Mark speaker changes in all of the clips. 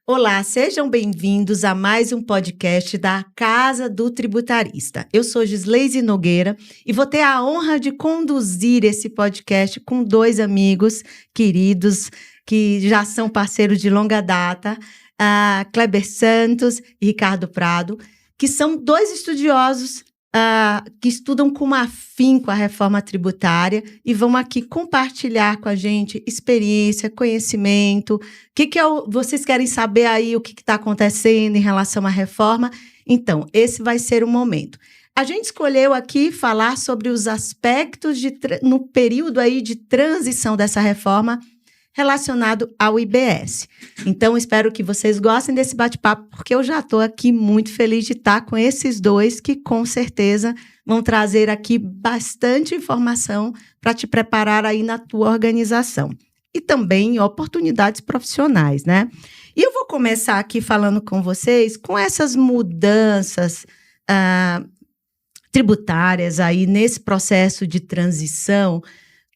Speaker 1: Olá, sejam bem-vindos a mais um podcast da Casa do Tributarista. Eu sou Gisleise Nogueira e vou ter a honra de conduzir esse podcast com dois amigos queridos que já são parceiros de longa data, Kleber Santos e Ricardo Prado, que são dois estudiosos que estudam com afinco a reforma tributária e vão aqui compartilhar com a gente experiência, conhecimento, vocês querem saber aí o que está acontecendo em relação à reforma? Então, esse vai ser o momento. A gente escolheu aqui falar sobre os aspectos no período aí de transição dessa reforma relacionado ao IBS. Então, espero que vocês gostem desse bate-papo, porque eu já estou aqui muito feliz de estar com esses dois que, com certeza, vão trazer aqui bastante informação para te preparar aí na tua organização. E também oportunidades profissionais, né? E eu vou começar aqui falando com vocês com essas mudanças tributárias aí nesse processo de transição.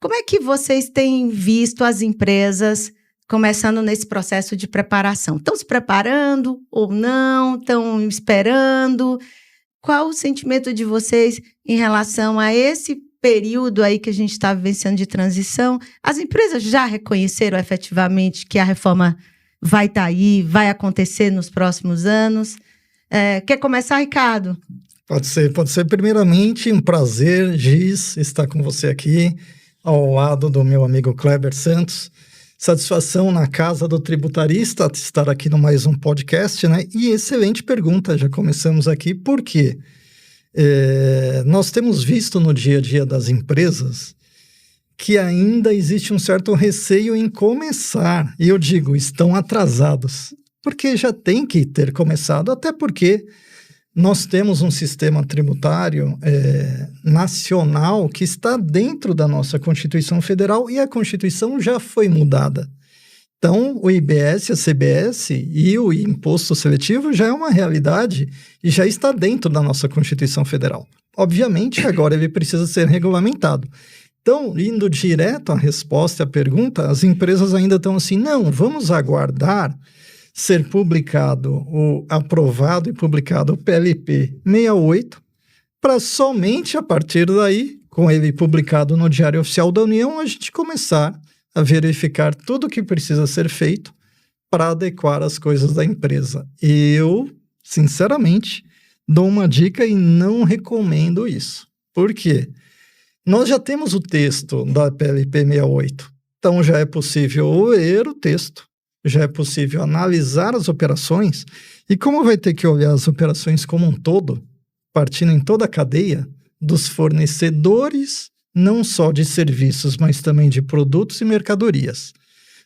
Speaker 1: Como é que vocês têm visto as empresas começando nesse processo de preparação? Estão se preparando ou não? Estão esperando? Qual o sentimento de vocês em relação a esse período aí que a gente está vivenciando de transição? As empresas já reconheceram efetivamente que a reforma vai estar aí, vai acontecer nos próximos anos? Quer começar, Ricardo?
Speaker 2: Pode ser. Primeiramente, um prazer, Giz, estar com você aqui, ao lado do meu amigo Kleber Santos. Satisfação na Casa do Tributarista estar aqui no mais um podcast, né? E excelente pergunta, já começamos aqui, por quê? Nós temos visto no dia a dia das empresas que ainda existe um certo receio em começar, e eu digo, estão atrasados, porque já tem que ter começado, até porque nós temos um sistema tributário nacional que está dentro da nossa Constituição Federal e a Constituição já foi mudada. Então, o IBS, a CBS e o imposto seletivo já é uma realidade e já está dentro da nossa Constituição Federal. Obviamente, agora ele precisa ser regulamentado. Então, indo direto à resposta à pergunta, as empresas ainda estão assim, não, vamos aguardar ser publicado, aprovado e publicado o PLP 68, para somente a partir daí, com ele publicado no Diário Oficial da União, a gente começar a verificar tudo o que precisa ser feito para adequar as coisas da empresa. Eu, sinceramente, dou uma dica e não recomendo isso. Por quê? Nós já temos o texto da PLP 68, então já é possível ler o texto, já é possível analisar as operações, e como vai ter que olhar as operações como um todo, partindo em toda a cadeia, dos fornecedores, não só de serviços, mas também de produtos e mercadorias.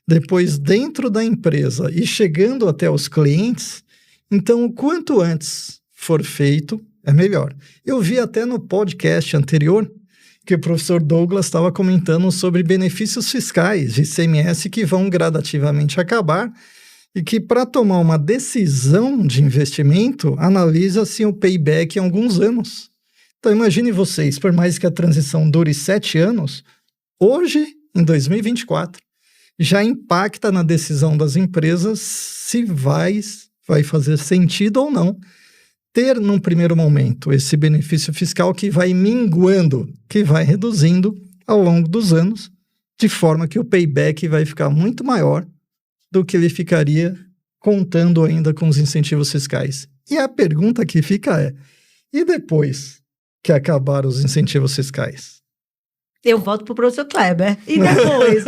Speaker 2: Depois, dentro da empresa e chegando até os clientes, então, o quanto antes for feito, é melhor. Eu vi até no podcast anterior que o professor Douglas estava comentando sobre benefícios fiscais de ICMS que vão gradativamente acabar e que, para tomar uma decisão de investimento, analisa-se o payback em alguns anos. Então, imagine vocês, por mais que a transição dure 7 anos, hoje, em 2024, já impacta na decisão das empresas se vai fazer sentido ou não ter, num primeiro momento, esse benefício fiscal que vai minguando, que vai reduzindo ao longo dos anos, de forma que o payback vai ficar muito maior do que ele ficaria contando ainda com os incentivos fiscais. E a pergunta que fica e depois que acabar os incentivos fiscais?
Speaker 1: Eu volto para o professor Kleber. E depois?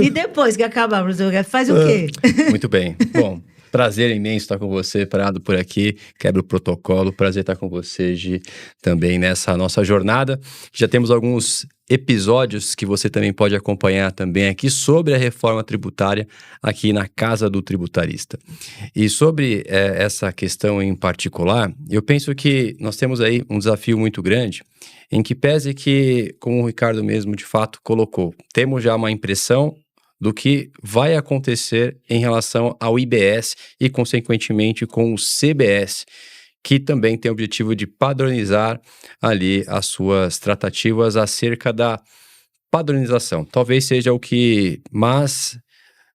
Speaker 1: E depois que acabar, professor Kleber, faz o quê?
Speaker 3: Muito bem. Bom, prazer imenso estar com você, Prado, por aqui. Quebra o protocolo. Prazer estar com você, Gi, também nessa nossa jornada. Já temos alguns episódios que você também pode acompanhar também aqui sobre a reforma tributária aqui na Casa do Tributarista. E sobre essa questão em particular, eu penso que nós temos aí um desafio muito grande, em que pese que, como o Ricardo mesmo de fato colocou, temos já uma impressão do que vai acontecer em relação ao IBS e, consequentemente, com o CBS, que também tem o objetivo de padronizar ali as suas tratativas acerca da padronização. Talvez seja o que mais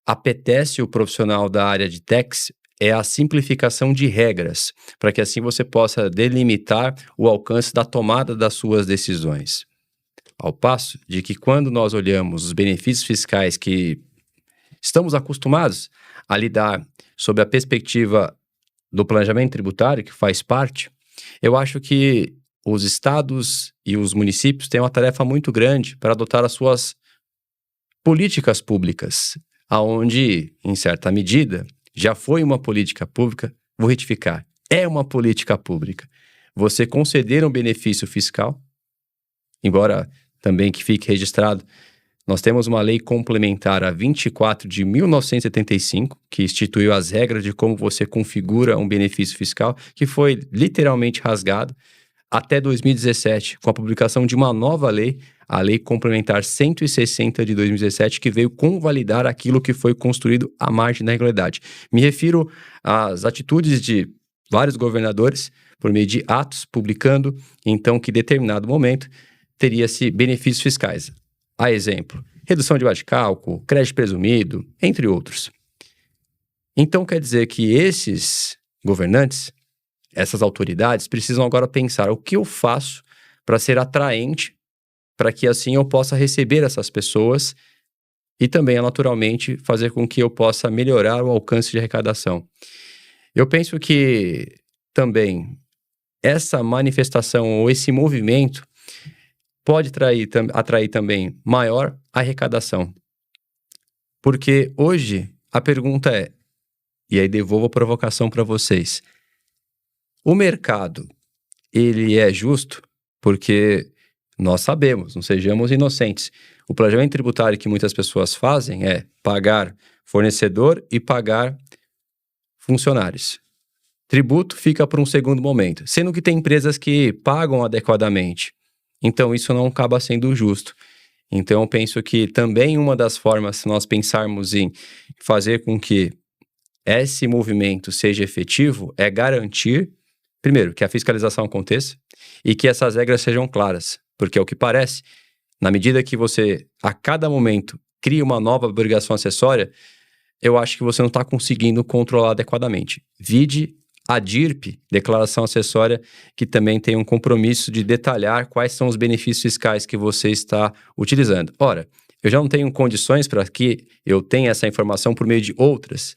Speaker 3: apetece o profissional da área de techs é a simplificação de regras, para que assim você possa delimitar o alcance da tomada das suas decisões. Ao passo de que quando nós olhamos os benefícios fiscais que estamos acostumados a lidar sob a perspectiva do planejamento tributário, que faz parte, eu acho que os estados e os municípios têm uma tarefa muito grande para adotar as suas políticas públicas, aonde, em certa medida, já foi uma política pública, vou retificar, é uma política pública. Você conceder um benefício fiscal, embora também que fique registrado, nós temos uma lei complementar a 24 de 1975, que instituiu as regras de como você configura um benefício fiscal, que foi literalmente rasgado até 2017, com a publicação de uma nova lei, a Lei Complementar 160 de 2017, que veio convalidar aquilo que foi construído à margem da irregularidade. Me refiro às atitudes de vários governadores, por meio de atos, publicando, então, que em determinado momento teria-se benefícios fiscais. A exemplo, redução de base de cálculo, crédito presumido, entre outros. Então, quer dizer que esses governantes, essas autoridades, precisam agora pensar o que eu faço para ser atraente, para que assim eu possa receber essas pessoas e também, naturalmente, fazer com que eu possa melhorar o alcance de arrecadação. Eu penso que também essa manifestação ou esse movimento pode atrair também maior arrecadação. Porque hoje a pergunta é, e aí devolvo a provocação para vocês, o mercado, ele é justo? Porque nós sabemos, não sejamos inocentes, o planejamento tributário que muitas pessoas fazem é pagar fornecedor e pagar funcionários. Tributo fica para um segundo momento, sendo que tem empresas que pagam adequadamente. Então, isso não acaba sendo justo. Então, eu penso que também uma das formas, se nós pensarmos em fazer com que esse movimento seja efetivo, é garantir, primeiro, que a fiscalização aconteça e que essas regras sejam claras. Porque, ao que parece, na medida que você, a cada momento, cria uma nova obrigação acessória, eu acho que você não está conseguindo controlar adequadamente. Vide a DIRP, Declaração Acessória, que também tem um compromisso de detalhar quais são os benefícios fiscais que você está utilizando. Ora, eu já não tenho condições para que eu tenha essa informação por meio de outras.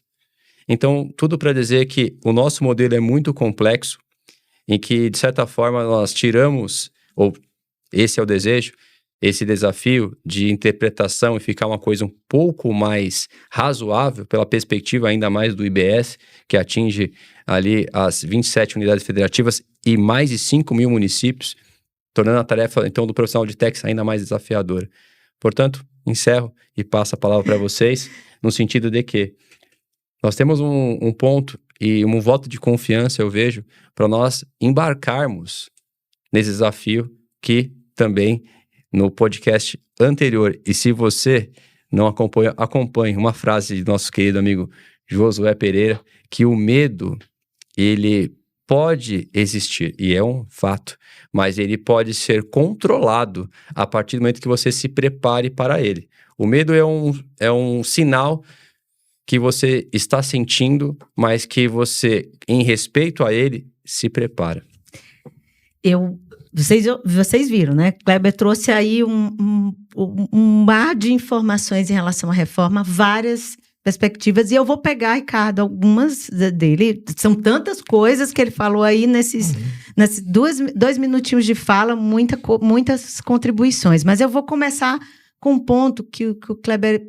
Speaker 3: Então, tudo para dizer que o nosso modelo é muito complexo, em que, de certa forma, nós tiramos, ou esse é o desejo, esse desafio de interpretação e ficar uma coisa um pouco mais razoável pela perspectiva ainda mais do IBS, que atinge ali as 27 unidades federativas e mais de 5 mil municípios, tornando a tarefa, então, do profissional de techs ainda mais desafiadora. Portanto, encerro e passo a palavra para vocês, no sentido de que nós temos um ponto e um voto de confiança, eu vejo, para nós embarcarmos nesse desafio que também no podcast anterior, e se você não acompanha, acompanhe uma frase do nosso querido amigo Josué Pereira, que o medo, ele pode existir, e é um fato, mas ele pode ser controlado a partir do momento que você se prepare para ele. O medo é um sinal que você está sentindo, mas que você, em respeito a ele, se prepara.
Speaker 1: Vocês viram, né? Kleber trouxe aí um mar de informações em relação à reforma, várias perspectivas, e eu vou pegar, Ricardo, algumas dele. São tantas coisas que ele falou aí nesses 2 minutinhos de fala, muitas contribuições. Mas eu vou começar com um ponto que o Kleber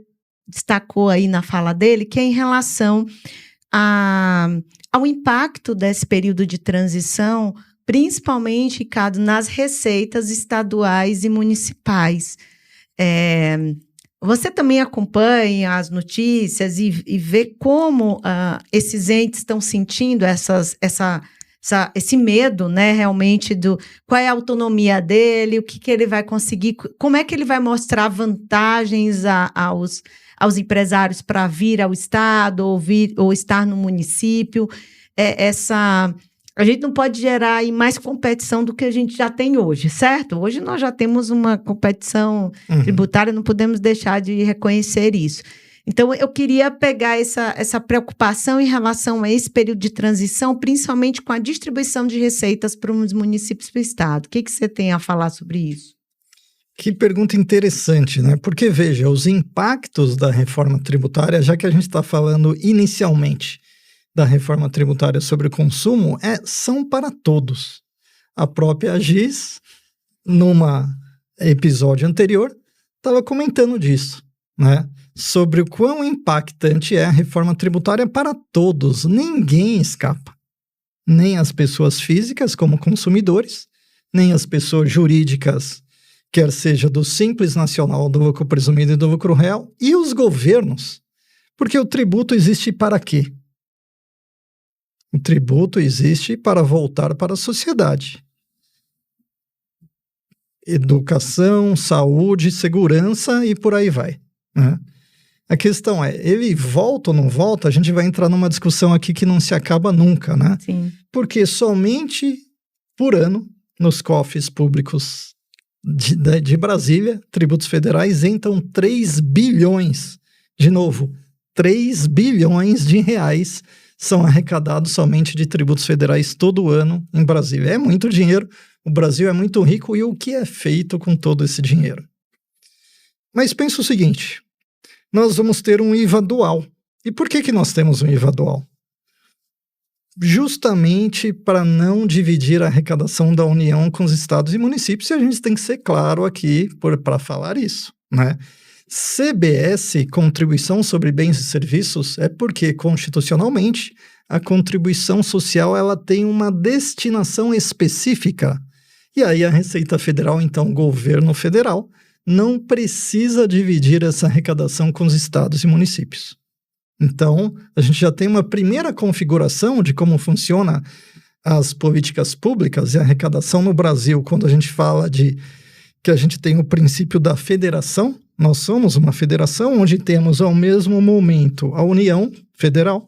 Speaker 1: destacou aí na fala dele, que é em relação ao impacto desse período de transição, principalmente, Ricardo, nas receitas estaduais e municipais. Você também acompanha as notícias e vê como esses entes estão sentindo esse medo, né, realmente, qual é a autonomia dele, o que ele vai conseguir, como é que ele vai mostrar vantagens aos empresários para vir ao estado ou estar no município. A gente não pode gerar aí mais competição do que a gente já tem hoje, certo? Hoje nós já temos uma competição tributária, não podemos deixar de reconhecer isso. Então, eu queria pegar essa preocupação em relação a esse período de transição, principalmente com a distribuição de receitas para os municípios do estado. O que você tem a falar sobre isso?
Speaker 2: Que pergunta interessante, né? Porque, veja, os impactos da reforma tributária, já que a gente está falando inicialmente da reforma tributária sobre o consumo, são para todos. A própria Giz, num episódio anterior, estava comentando disso, né? Sobre o quão impactante é a reforma tributária para todos. Ninguém escapa. Nem as pessoas físicas, como consumidores, nem as pessoas jurídicas, quer seja do Simples Nacional, do lucro presumido e do lucro real, e os governos. Porque o tributo existe para quê? O tributo existe para voltar para a sociedade. Educação, saúde, segurança e por aí vai, né? A questão é, ele volta ou não volta? A gente vai entrar numa discussão aqui que não se acaba nunca, né?
Speaker 1: Sim.
Speaker 2: Porque somente por ano, nos cofres públicos de Brasília, tributos federais entram 3 bilhões. De novo, 3 bilhões de reais são arrecadados somente de tributos federais todo ano em Brasília. É muito dinheiro, o Brasil é muito rico, e o que é feito com todo esse dinheiro? Mas pensa o seguinte, nós vamos ter um IVA dual. E por que nós temos um IVA dual? Justamente para não dividir a arrecadação da União com os estados e municípios, e a gente tem que ser claro aqui para falar isso, né? CBS, Contribuição sobre Bens e Serviços, é porque, constitucionalmente, a contribuição social ela tem uma destinação específica. E aí a Receita Federal, então o governo federal, não precisa dividir essa arrecadação com os estados e municípios. Então, a gente já tem uma primeira configuração de como funciona as políticas públicas e a arrecadação no Brasil, quando a gente fala de que a gente tem o princípio da federação. Nós somos uma federação onde temos ao mesmo momento a União Federal,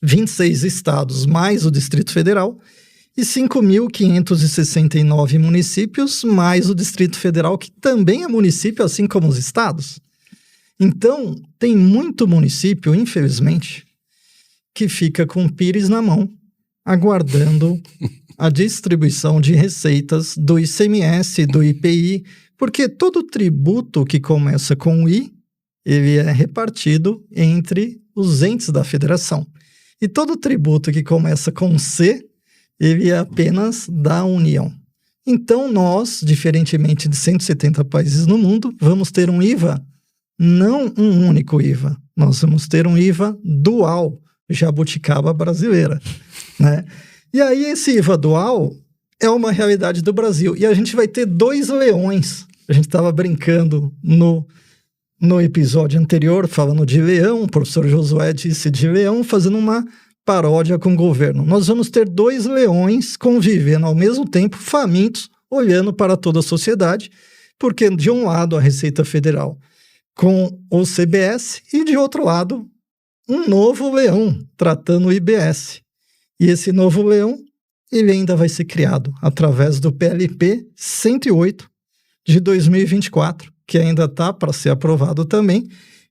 Speaker 2: 26 estados mais o Distrito Federal e 5.569 municípios mais o Distrito Federal, que também é município, assim como os estados. Então, tem muito município, infelizmente, que fica com o pires na mão, aguardando a distribuição de receitas do ICMS, do IPI, porque todo tributo que começa com o I, ele é repartido entre os entes da federação. E todo tributo que começa com C, ele é apenas da União. Então nós, diferentemente de 170 países no mundo, vamos ter um IVA, não um único IVA. Nós vamos ter um IVA dual, jabuticaba brasileira, né? E aí esse IVA dual é uma realidade do Brasil. E a gente vai ter 2 leões. A gente estava brincando no episódio anterior, falando de leão, o professor Josué disse de leão, fazendo uma paródia com o governo. Nós vamos ter 2 leões convivendo ao mesmo tempo, famintos, olhando para toda a sociedade, porque de um lado a Receita Federal com o CBS e de outro lado um novo leão tratando o IBS. E esse novo leão, ele ainda vai ser criado através do PLP 108 de 2024, que ainda está para ser aprovado também,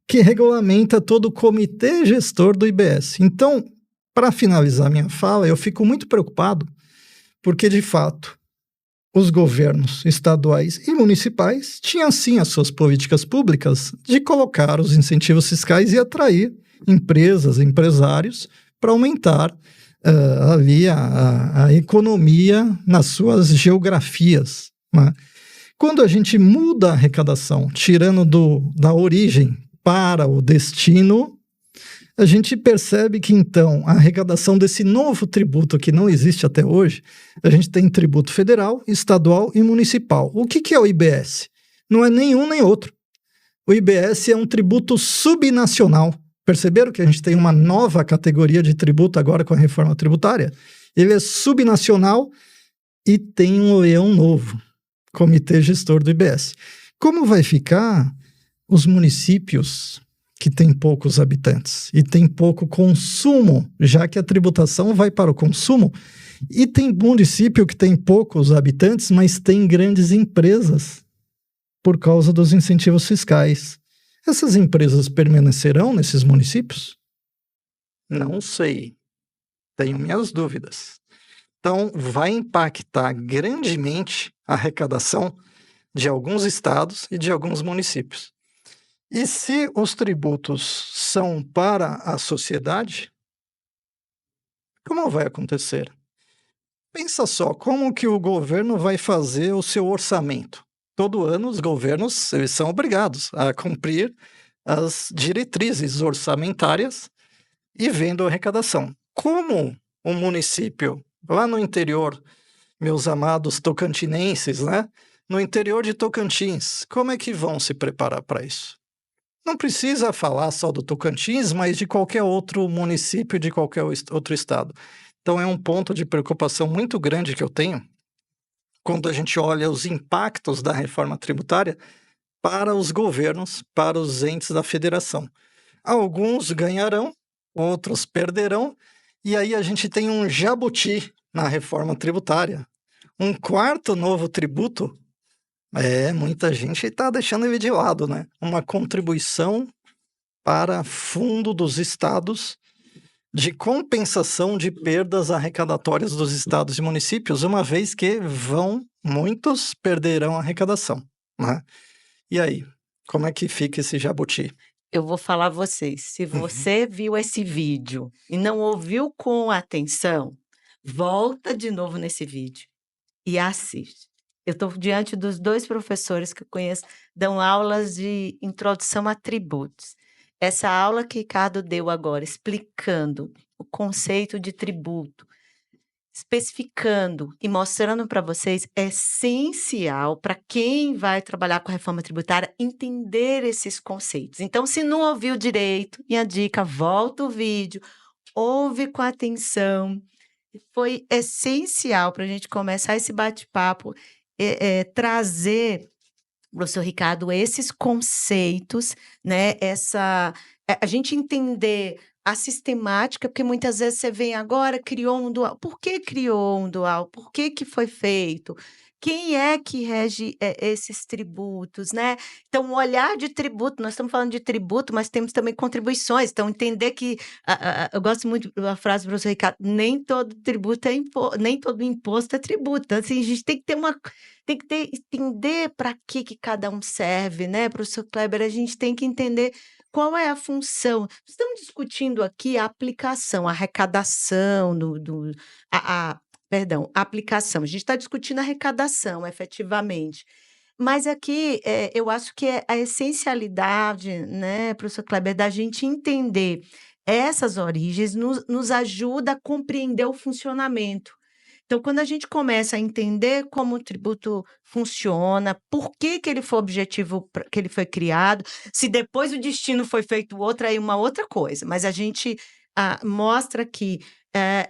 Speaker 2: que regulamenta todo o comitê gestor do IBS. Então, para finalizar minha fala, eu fico muito preocupado, porque, de fato, os governos estaduais e municipais tinham, sim, as suas políticas públicas de colocar os incentivos fiscais e atrair empresas, empresários, para aumentar ali a economia nas suas geografias, né? Quando a gente muda a arrecadação, tirando da origem para o destino, a gente percebe que, então, a arrecadação desse novo tributo que não existe até hoje, a gente tem tributo federal, estadual e municipal. O que é o IBS? Não é nenhum nem outro. O IBS é um tributo subnacional. Perceberam que a gente tem uma nova categoria de tributo agora com a reforma tributária? Ele é subnacional e tem um leão novo. Comitê Gestor do IBS. Como vai ficar os municípios que têm poucos habitantes e têm pouco consumo, já que a tributação vai para o consumo, e tem município que tem poucos habitantes, mas tem grandes empresas por causa dos incentivos fiscais? Essas empresas permanecerão nesses municípios? Não sei. Tenho minhas dúvidas. Então, vai impactar grandemente a arrecadação de alguns estados e de alguns municípios. E se os tributos são para a sociedade, como vai acontecer? Pensa só, como que o governo vai fazer o seu orçamento? Todo ano os governos eles são obrigados a cumprir as diretrizes orçamentárias e vendo a arrecadação. Como um município lá no interior, meus amados tocantinenses, né? No interior de Tocantins, como é que vão se preparar para isso? Não precisa falar só do Tocantins, mas de qualquer outro município, de qualquer outro estado. Então, é um ponto de preocupação muito grande que eu tenho quando a gente olha os impactos da reforma tributária para os governos, para os entes da federação. Alguns ganharão, outros perderão, e aí a gente tem um jabuti na reforma tributária. Um quarto novo tributo, muita gente está deixando ele de lado, né? Uma contribuição para fundo dos estados de compensação de perdas arrecadatórias dos estados e municípios, uma vez que muitos perderão a arrecadação, né? E aí, como é que fica esse jabuti?
Speaker 1: Eu vou falar a vocês, se você viu esse vídeo e não ouviu com atenção, volta de novo nesse vídeo e assiste. Eu estou diante dos 2 professores que eu conheço, dão aulas de introdução a tributos. Essa aula que Ricardo deu agora, explicando o conceito de tributo, especificando e mostrando para vocês, é essencial para quem vai trabalhar com a reforma tributária entender esses conceitos. Então, se não ouviu direito, minha dica, volta o vídeo, ouve com atenção. Foi essencial para a gente começar esse bate-papo, trazer, professor Ricardo, esses conceitos, né? A gente entender a sistemática, porque muitas vezes você vem agora, criou um dual. Por que criou um dual? Por que que foi feito? Quem é que rege esses tributos, né? Então, o olhar de tributo, nós estamos falando de tributo, mas temos também contribuições. Então, entender que, eu gosto muito da frase do professor Ricardo, nem todo tributo nem todo imposto é tributo. Então, assim, a gente tem que entender para que cada um serve, né? Professor Kleber, a gente tem que entender qual é a função. Estamos discutindo aqui a aplicação, a arrecadação a aplicação. A gente está discutindo a arrecadação, efetivamente. Mas aqui, eu acho que é a essencialidade, né, professor Kleber, da gente entender essas origens nos ajuda a compreender o funcionamento. Então, quando a gente começa a entender como o tributo funciona, por que ele foi objetivo que ele foi criado, se depois o destino foi feito outro, aí uma outra coisa. Mas a gente mostra que,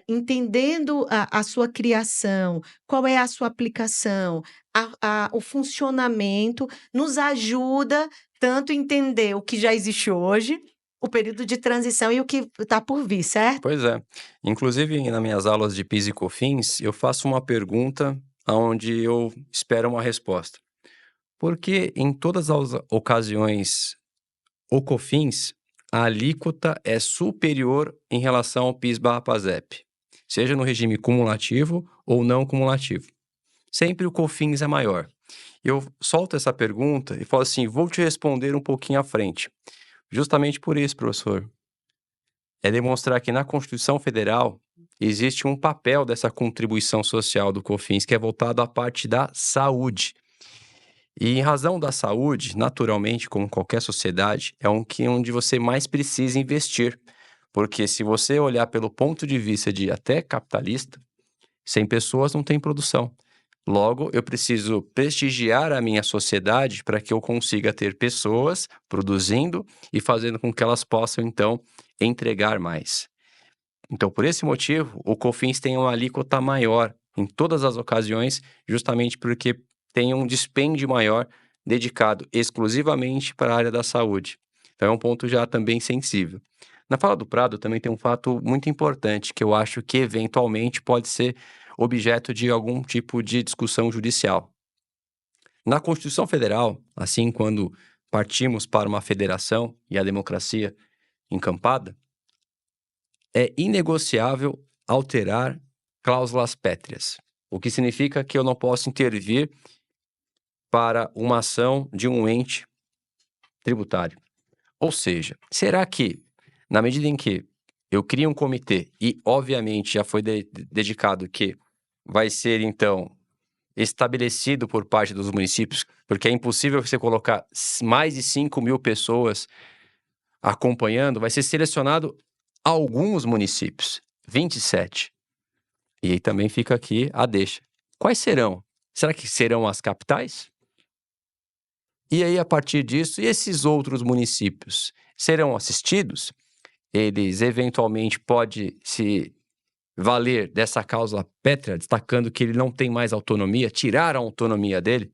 Speaker 1: entendendo a sua criação, qual é a sua aplicação, o funcionamento, nos ajuda tanto a entender o que já existe hoje, o período de transição e o que está por vir, certo?
Speaker 3: Pois é. Inclusive, nas minhas aulas de PIS e COFINS, eu faço uma pergunta onde eu espero uma resposta. Porque em todas as ocasiões, o COFINS, a alíquota é superior em relação ao PIS/PASEP, seja no regime cumulativo ou não cumulativo. Sempre o COFINS é maior. Eu solto essa pergunta e falo assim, vou te responder um pouquinho à frente. Justamente por isso, professor. É demonstrar que na Constituição Federal existe um papel dessa contribuição social do COFINS que é voltado à parte da saúde. E em razão da saúde, naturalmente, como qualquer sociedade, é onde você mais precisa investir. Porque se você olhar pelo ponto de vista de até capitalista, sem pessoas não tem produção. Logo, eu preciso prestigiar a minha sociedade para que eu consiga ter pessoas produzindo e fazendo com que elas possam, então, entregar mais. Então, por esse motivo, o COFINS tem uma alíquota maior em todas as ocasiões, justamente porque tem um dispêndio maior dedicado exclusivamente para a área da saúde. Então, é um ponto já também sensível. Na fala do Prado também tem um fato muito importante que eu acho que eventualmente pode ser objeto de algum tipo de discussão judicial. Na Constituição Federal, assim quando partimos para uma federação e a democracia encampada, é inegociável alterar cláusulas pétreas, o que significa que eu não posso intervir para uma ação de um ente tributário. Ou seja, será que, na medida em que eu crio um comitê e, obviamente, já foi dedicado que vai ser, então, estabelecido por parte dos municípios, porque é impossível você colocar mais de 5.000 pessoas acompanhando, vai ser selecionado alguns municípios, 27. E aí também fica aqui a deixa. Quais serão? Será que serão as capitais? E aí, a partir disso, e esses outros municípios serão assistidos? Eles eventualmente podem se valer dessa cláusula pétrea, destacando que ele não tem mais autonomia, tirar a autonomia dele.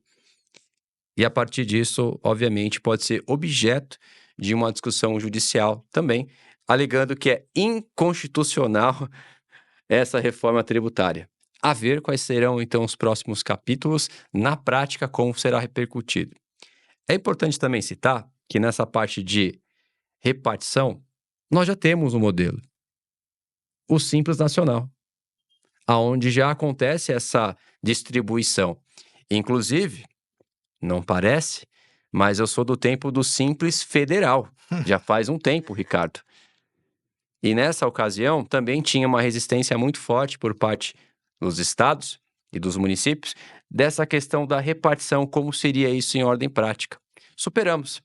Speaker 3: E a partir disso, obviamente, pode ser objeto de uma discussão judicial também, alegando que é inconstitucional essa reforma tributária. A ver quais serão, então, os próximos capítulos, na prática, como será repercutido. É importante também citar que nessa parte de repartição, nós já temos um modelo, o Simples Nacional, aonde já acontece essa distribuição. Inclusive, não parece, mas eu sou do tempo do Simples Federal, já faz um tempo, Ricardo. E nessa ocasião, também tinha uma resistência muito forte por parte dos estados e dos municípios dessa questão da repartição, como seria isso em ordem prática. Superamos.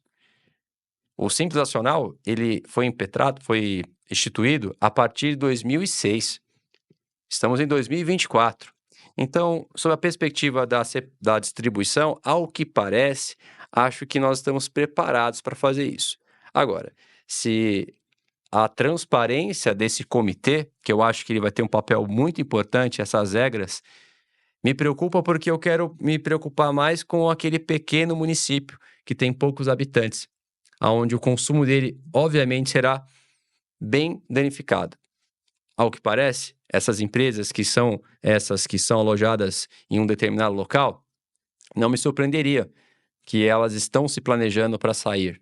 Speaker 3: O Simples Nacional, ele foi impetrado, foi instituído a partir de 2006. Estamos em 2024. Então, sob a perspectiva da distribuição, ao que parece, acho que nós estamos preparados para fazer isso. Agora, se a transparência desse comitê, que eu acho que ele vai ter um papel muito importante, essas regras, me preocupa porque eu quero me preocupar mais com aquele pequeno município que tem poucos habitantes, onde o consumo dele, obviamente, será bem danificado. Ao que parece, essas empresas que são alojadas em um determinado local, não me surpreenderia que elas estão se planejando para sair.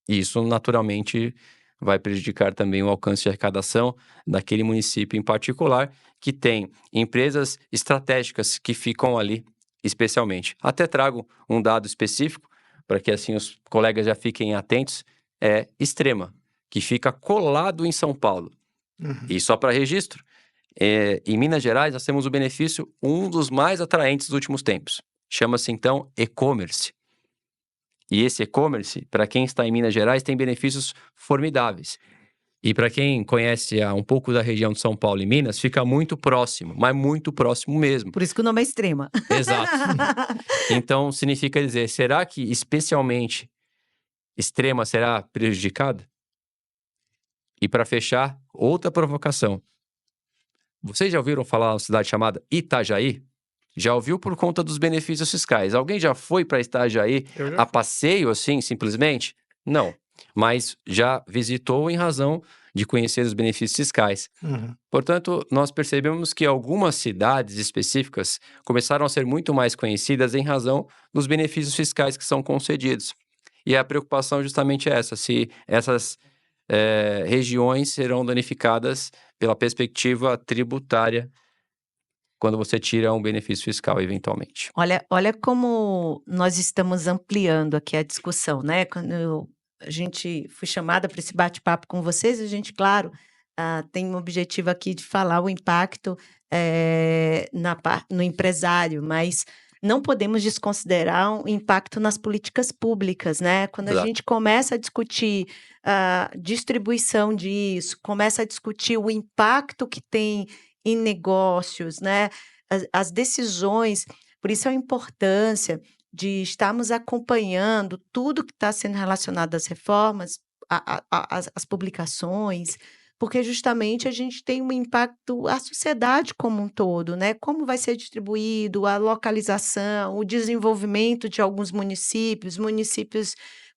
Speaker 3: E isso, naturalmente, vai prejudicar também o alcance de arrecadação daquele município em particular, que tem empresas estratégicas que ficam ali especialmente. Até trago um dado específico, para que assim os colegas já fiquem atentos, é Extrema, que fica colado em São Paulo. E só para registro, em Minas Gerais nós temos o benefício, um dos mais atraentes dos últimos tempos. Chama-se então e-commerce. E esse e-commerce, para quem está em Minas Gerais, tem benefícios formidáveis. E para quem conhece um pouco da região de São Paulo e Minas, fica muito próximo, mas muito próximo mesmo.
Speaker 1: Por isso que o nome é Extrema.
Speaker 3: Exato. Então, significa dizer, será que especialmente Extrema será prejudicada? E para fechar, outra provocação. Vocês já ouviram falar de uma cidade chamada Itajaí? Já ouviu por conta dos benefícios fiscais? Alguém já foi para Itajaí a passeio, assim, simplesmente? Não. Mas já visitou em razão de conhecer os benefícios fiscais. Portanto, nós percebemos que algumas cidades específicas começaram a ser muito mais conhecidas em razão dos benefícios fiscais que são concedidos. E a preocupação justamente é essa, se essas regiões serão danificadas pela perspectiva tributária quando você tira um benefício fiscal, eventualmente.
Speaker 1: Olha como nós estamos ampliando aqui a discussão, né? Quando a gente foi chamada para esse bate-papo com vocês, a gente, claro, tem um objetivo aqui de falar o impacto no empresário, mas não podemos desconsiderar o impacto nas políticas públicas, né? Quando a gente começa a discutir a distribuição disso, começa a discutir o impacto que tem em negócios, né? As decisões, por isso a importância de estarmos acompanhando tudo que está sendo relacionado às reformas, às publicações, porque justamente a gente tem um impacto à sociedade como um todo, né? Como vai ser distribuído, a localização, o desenvolvimento de alguns municípios,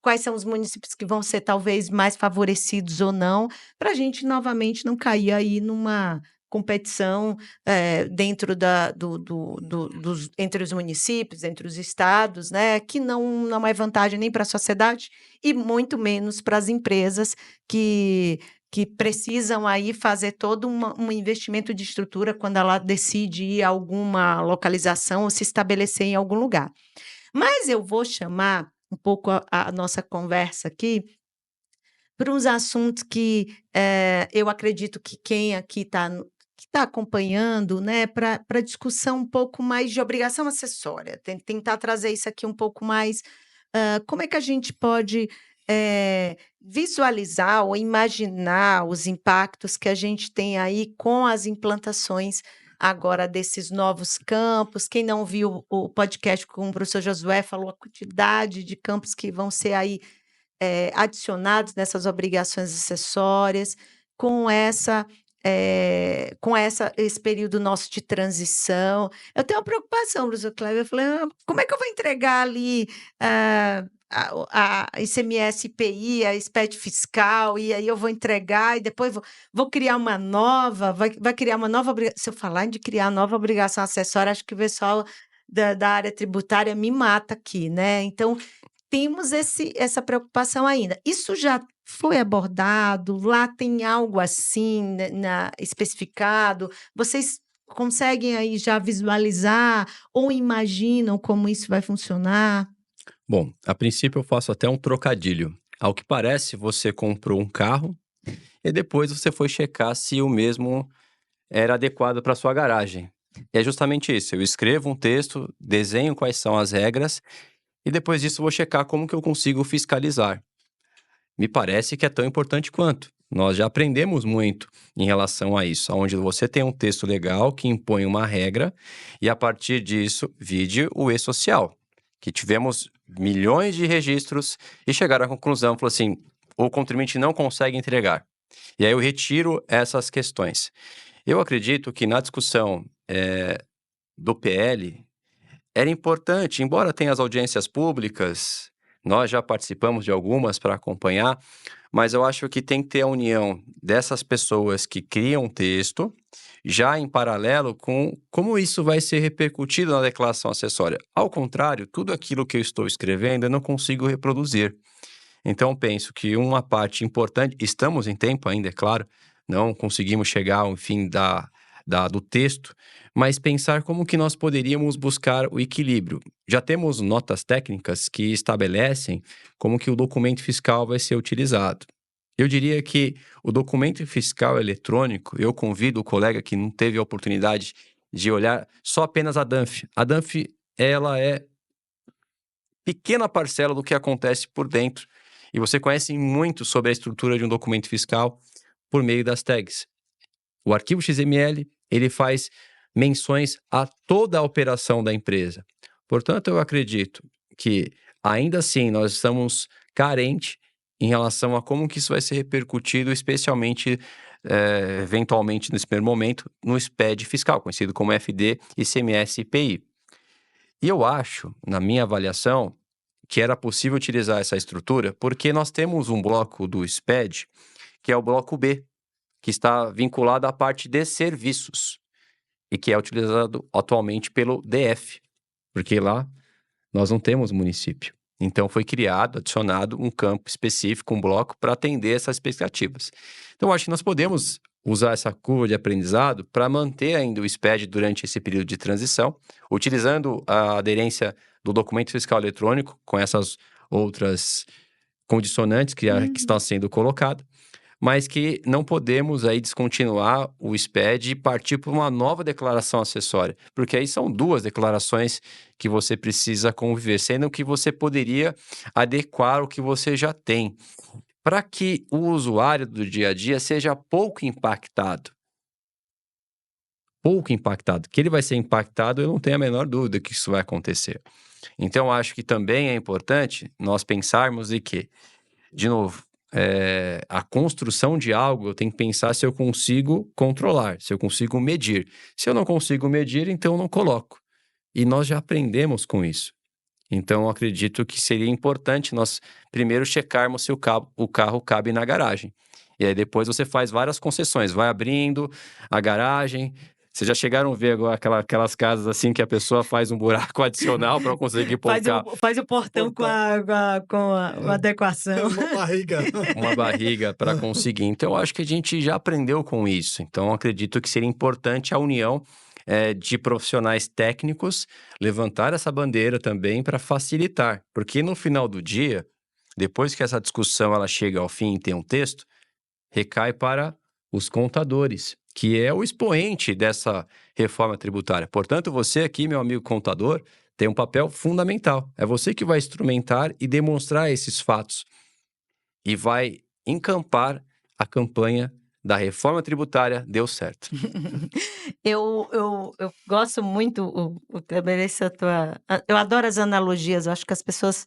Speaker 1: quais são os municípios que vão ser talvez mais favorecidos ou não, para a gente novamente não cair aí competição dentro entre os municípios, entre os estados, né, que não é vantagem nem para a sociedade e muito menos para as empresas que precisam aí fazer todo um investimento de estrutura quando ela decide ir a alguma localização ou se estabelecer em algum lugar. Mas eu vou chamar um pouco a nossa conversa aqui para uns assuntos que eu acredito que quem aqui está acompanhando, né, para discussão um pouco mais de obrigação acessória, tentar trazer isso aqui um pouco mais. Como é que a gente pode visualizar ou imaginar os impactos que a gente tem aí com as implantações agora desses novos campos? Quem não viu o podcast com o professor Josué falou a quantidade de campos que vão ser aí adicionados nessas obrigações acessórias, com esse período nosso de transição. Eu tenho uma preocupação, professor Cléber, eu falei, como é que eu vou entregar ali a ICMS, IPI, a SPED fiscal, e aí eu vou entregar e depois vou criar uma nova, vai criar uma nova obrigação. Se eu falar de criar nova obrigação acessória, acho que o pessoal da área tributária me mata aqui, né? Então, temos essa preocupação ainda. Isso já foi abordado? Lá tem algo assim especificado? Vocês conseguem aí já visualizar ou imaginam como isso vai funcionar?
Speaker 3: Bom, a princípio eu faço até um trocadilho. Ao que parece, você comprou um carro e depois você foi checar se o mesmo era adequado para sua garagem. E é justamente isso. Eu escrevo um texto, desenho quais são as regras e depois disso vou checar como que eu consigo fiscalizar. Me parece que é tão importante quanto. Nós já aprendemos muito em relação a isso, onde você tem um texto legal que impõe uma regra e a partir disso, vide o e-social, que tivemos milhões de registros e chegaram à conclusão, falou assim, o contribuinte não consegue entregar. E aí eu retiro essas questões. Eu acredito que na discussão do PL, era importante, embora tenha as audiências públicas, nós já participamos de algumas para acompanhar, mas eu acho que tem que ter a união dessas pessoas que criam um texto, já em paralelo com como isso vai ser repercutido na declaração acessória. Ao contrário, tudo aquilo que eu estou escrevendo eu não consigo reproduzir. Então, penso que uma parte importante, estamos em tempo ainda, é claro, não conseguimos chegar ao fim do texto, mas pensar como que nós poderíamos buscar o equilíbrio. Já temos notas técnicas que estabelecem como que o documento fiscal vai ser utilizado. Eu diria que o documento fiscal eletrônico, eu convido o colega que não teve a oportunidade de olhar só apenas a DANF. A DANF, ela é pequena parcela do que acontece por dentro. E você conhece muito sobre a estrutura de um documento fiscal por meio das tags. O arquivo XML, ele faz menções a toda a operação da empresa. Portanto, eu acredito que, ainda assim, nós estamos carentes em relação a como que isso vai ser repercutido, especialmente, eventualmente, nesse primeiro momento, no SPED fiscal, conhecido como FD, ICMS e IPI. E eu acho, na minha avaliação, que era possível utilizar essa estrutura porque nós temos um bloco do SPED, que é o bloco B, que está vinculado à parte de serviços e que é utilizado atualmente pelo DF, porque lá nós não temos município. Então foi criado, adicionado um campo específico, um bloco para atender essas expectativas. Então acho que nós podemos usar essa curva de aprendizado para manter ainda o SPED durante esse período de transição, utilizando a aderência do documento fiscal eletrônico com essas outras condicionantes que estão sendo colocadas, mas que não podemos aí descontinuar o SPED e partir para uma nova declaração acessória, porque aí são duas declarações que você precisa conviver, sendo que você poderia adequar o que você já tem, para que o usuário do dia a dia seja pouco impactado. Que ele vai ser impactado, eu não tenho a menor dúvida que isso vai acontecer. Então, acho que também é importante nós pensarmos de que, de novo, a construção de algo, eu tenho que pensar se eu consigo controlar, se eu consigo medir. Se eu não consigo medir, então eu não coloco. E nós já aprendemos com isso. Então, eu acredito que seria importante nós primeiro checarmos se o carro cabe na garagem. E aí depois você faz várias concessões, vai abrindo a garagem. Vocês já chegaram a ver agora aquelas casas assim que a pessoa faz um buraco adicional para conseguir pôr o carro?
Speaker 1: Faz o portão com a adequação.
Speaker 2: Uma barriga.
Speaker 3: Uma barriga para conseguir. Então, eu acho que a gente já aprendeu com isso. Então, acredito que seria importante a união de profissionais técnicos levantar essa bandeira também para facilitar. Porque no final do dia, depois que essa discussão ela chega ao fim e tem um texto, recai para os contadores, que é o expoente dessa reforma tributária. Portanto, você aqui, meu amigo contador, tem um papel fundamental. É você que vai instrumentar e demonstrar esses fatos e vai encampar a campanha da reforma tributária deu certo.
Speaker 1: Eu gosto muito, Kleber, eu adoro as analogias, eu acho que as pessoas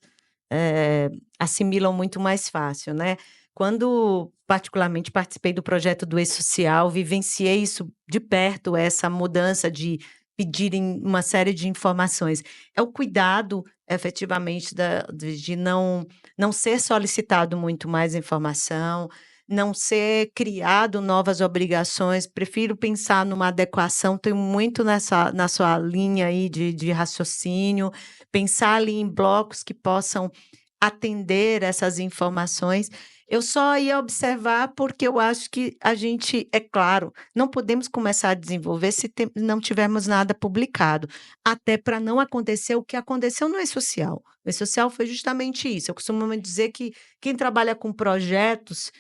Speaker 1: assimilam muito mais fácil, né? Quando, particularmente, participei do projeto do E-Social, vivenciei isso de perto, essa mudança de pedirem uma série de informações. É o cuidado, efetivamente, de não ser solicitado muito mais informação, não ser criado novas obrigações. Prefiro pensar numa adequação, tenho muito na sua linha aí de raciocínio, pensar ali em blocos que possam atender essas informações. Eu só ia observar porque eu acho que a gente, é claro, não podemos começar a desenvolver se não tivermos nada publicado, até para não acontecer o que aconteceu no E-Social. O E-Social foi justamente isso. Eu costumo dizer que quem trabalha com projetos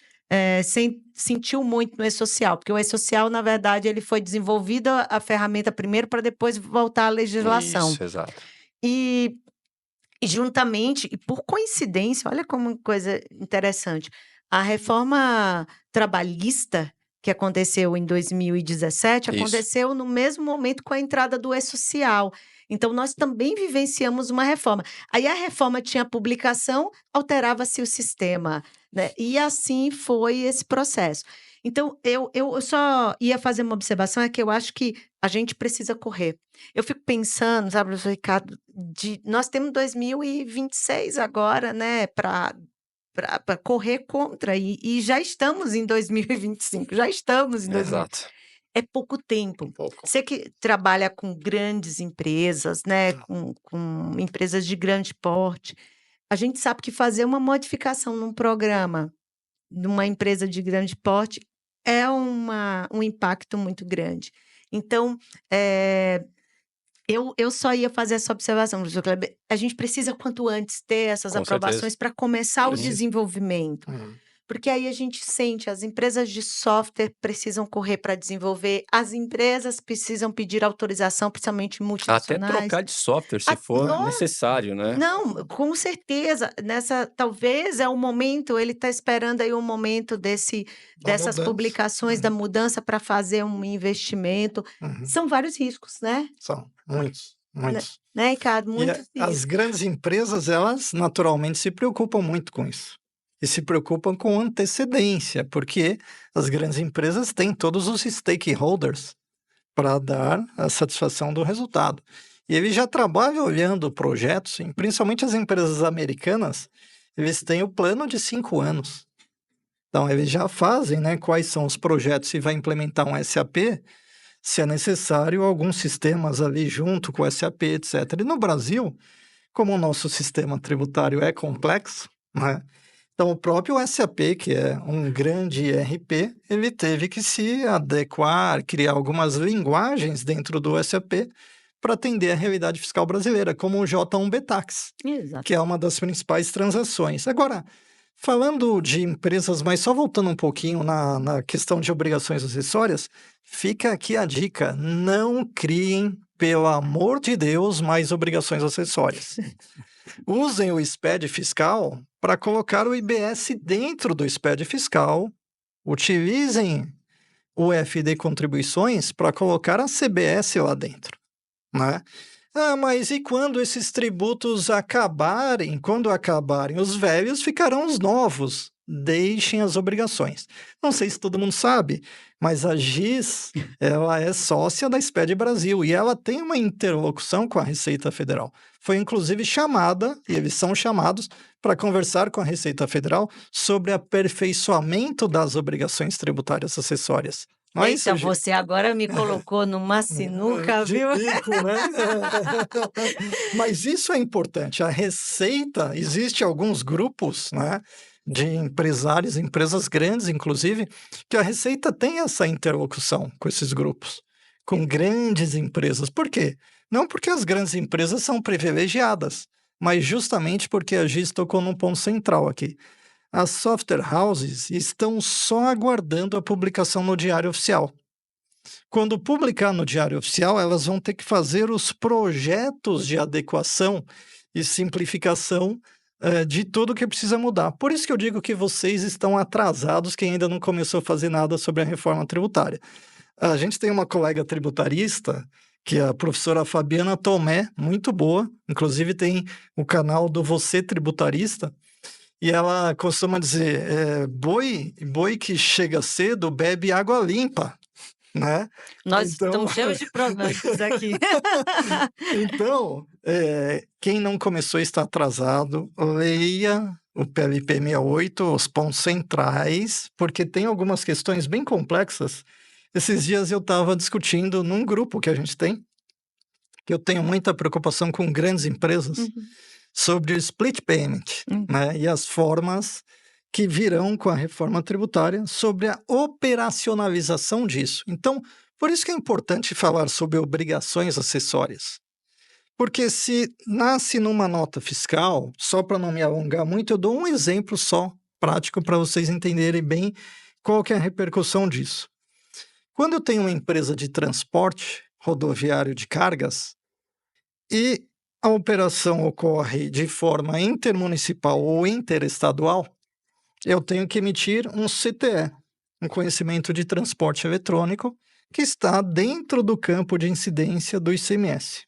Speaker 1: sentiu muito no E-Social, porque o E-Social, na verdade, ele foi desenvolvido a ferramenta primeiro para depois voltar à legislação.
Speaker 3: Isso, exato.
Speaker 1: E juntamente, e por coincidência, olha como uma coisa interessante, a reforma trabalhista que aconteceu em 2017,
Speaker 3: Isso.
Speaker 1: aconteceu no mesmo momento com a entrada do E-Social. Então, nós também vivenciamos uma reforma. Aí a reforma tinha publicação, alterava-se o sistema, né? E assim foi esse processo. Então, eu só ia fazer uma observação, é que eu acho que a gente precisa correr. Eu fico pensando, sabe, professor Ricardo, nós temos 2026 agora, né, para correr contra, e já estamos em 2025, já estamos em 2025.
Speaker 3: Exato.
Speaker 1: É pouco tempo. Você que trabalha com grandes empresas, né, com empresas de grande porte, a gente sabe que fazer uma modificação num programa numa empresa de grande porte é um impacto muito grande. Então, eu só ia fazer essa observação, professor Kleber. A gente precisa, quanto antes, ter essas
Speaker 3: Com
Speaker 1: aprovações para começar o
Speaker 2: Precisa.
Speaker 1: desenvolvimento. Porque aí a gente sente, as empresas de software precisam correr para desenvolver, as empresas precisam pedir autorização, principalmente
Speaker 3: Até
Speaker 1: multinacionais.
Speaker 3: trocar de software, se for necessário, né?
Speaker 1: Não, com certeza. Talvez é o momento, ele está esperando aí um momento dessas
Speaker 2: mudança.
Speaker 1: publicações, da mudança para fazer um investimento. São vários riscos, né?
Speaker 2: São muitos.
Speaker 1: Né, Ricardo? Muitos riscos.
Speaker 2: As grandes empresas, elas naturalmente se preocupam muito com isso. E se preocupam com antecedência, porque as grandes empresas têm todos os stakeholders para dar a satisfação do resultado. E eles já trabalham olhando projetos, principalmente as empresas americanas, eles têm o plano de 5 anos. Então, eles já fazem, né, quais são os projetos, se vai implementar um SAP, se é necessário alguns sistemas ali junto com o SAP, etc. E no Brasil, como o nosso sistema tributário é complexo, né? Então, o próprio SAP, que é um grande ERP, ele teve que se adequar, criar algumas linguagens dentro do SAP para atender a realidade fiscal brasileira, como o J1B Tax, que é uma das principais transações. Agora, falando de empresas, mas só voltando um pouquinho na questão de obrigações acessórias, fica aqui a dica: não criem, pelo amor de Deus, mais obrigações acessórias. Usem o SPED fiscal para colocar o IBS dentro do SPED fiscal, utilizem o FD Contribuições para colocar a CBS lá dentro, né? Mas e quando esses tributos acabarem? Quando acabarem os velhos, ficarão os novos. Deixem as obrigações. Não sei se todo mundo sabe, mas a GIS, ela é sócia da SPED Brasil e ela tem uma interlocução com a Receita Federal. Foi inclusive chamada, e eles são chamados, para conversar com a Receita Federal sobre aperfeiçoamento das obrigações tributárias acessórias. Não é isso,
Speaker 1: Eita,
Speaker 2: Gi?
Speaker 1: você agora me colocou numa sinuca,
Speaker 2: De
Speaker 1: viu?
Speaker 2: bico, né? Mas isso é importante. A Receita, existe alguns grupos, né, de empresários, empresas grandes, inclusive, que a Receita tem essa interlocução com esses grupos, com grandes empresas. Por quê? Não porque as grandes empresas são privilegiadas, mas justamente porque a GIS tocou num ponto central aqui. As software houses estão só aguardando a publicação no Diário Oficial. Quando publicar no Diário Oficial, elas vão ter que fazer os projetos de adequação e simplificação de tudo que precisa mudar. Por isso que eu digo que vocês estão atrasados, quem ainda não começou a fazer nada sobre a reforma tributária. A gente tem uma colega tributarista, que é a professora Fabiana Tomé, muito boa, inclusive tem o canal do Você Tributarista, e ela costuma dizer, boi que chega cedo bebe água limpa, né?
Speaker 1: Nós estamos cheios de provérbios aqui.
Speaker 2: Então, quem não começou está atrasado, leia o PLP 68, os pontos centrais, porque tem algumas questões bem complexas. Esses dias eu estava discutindo num grupo que a gente tem, que eu tenho muita preocupação com grandes empresas, sobre o split payment, né, e as formas que virão com a reforma tributária sobre a operacionalização disso. Então, por isso que é importante falar sobre obrigações acessórias. Porque se nasce numa nota fiscal, só para não me alongar muito, eu dou um exemplo só, prático, para vocês entenderem bem qual que é a repercussão disso. Quando eu tenho uma empresa de transporte rodoviário de cargas e a operação ocorre de forma intermunicipal ou interestadual, eu tenho que emitir um CTE, um conhecimento de transporte eletrônico, que está dentro do campo de incidência do ICMS.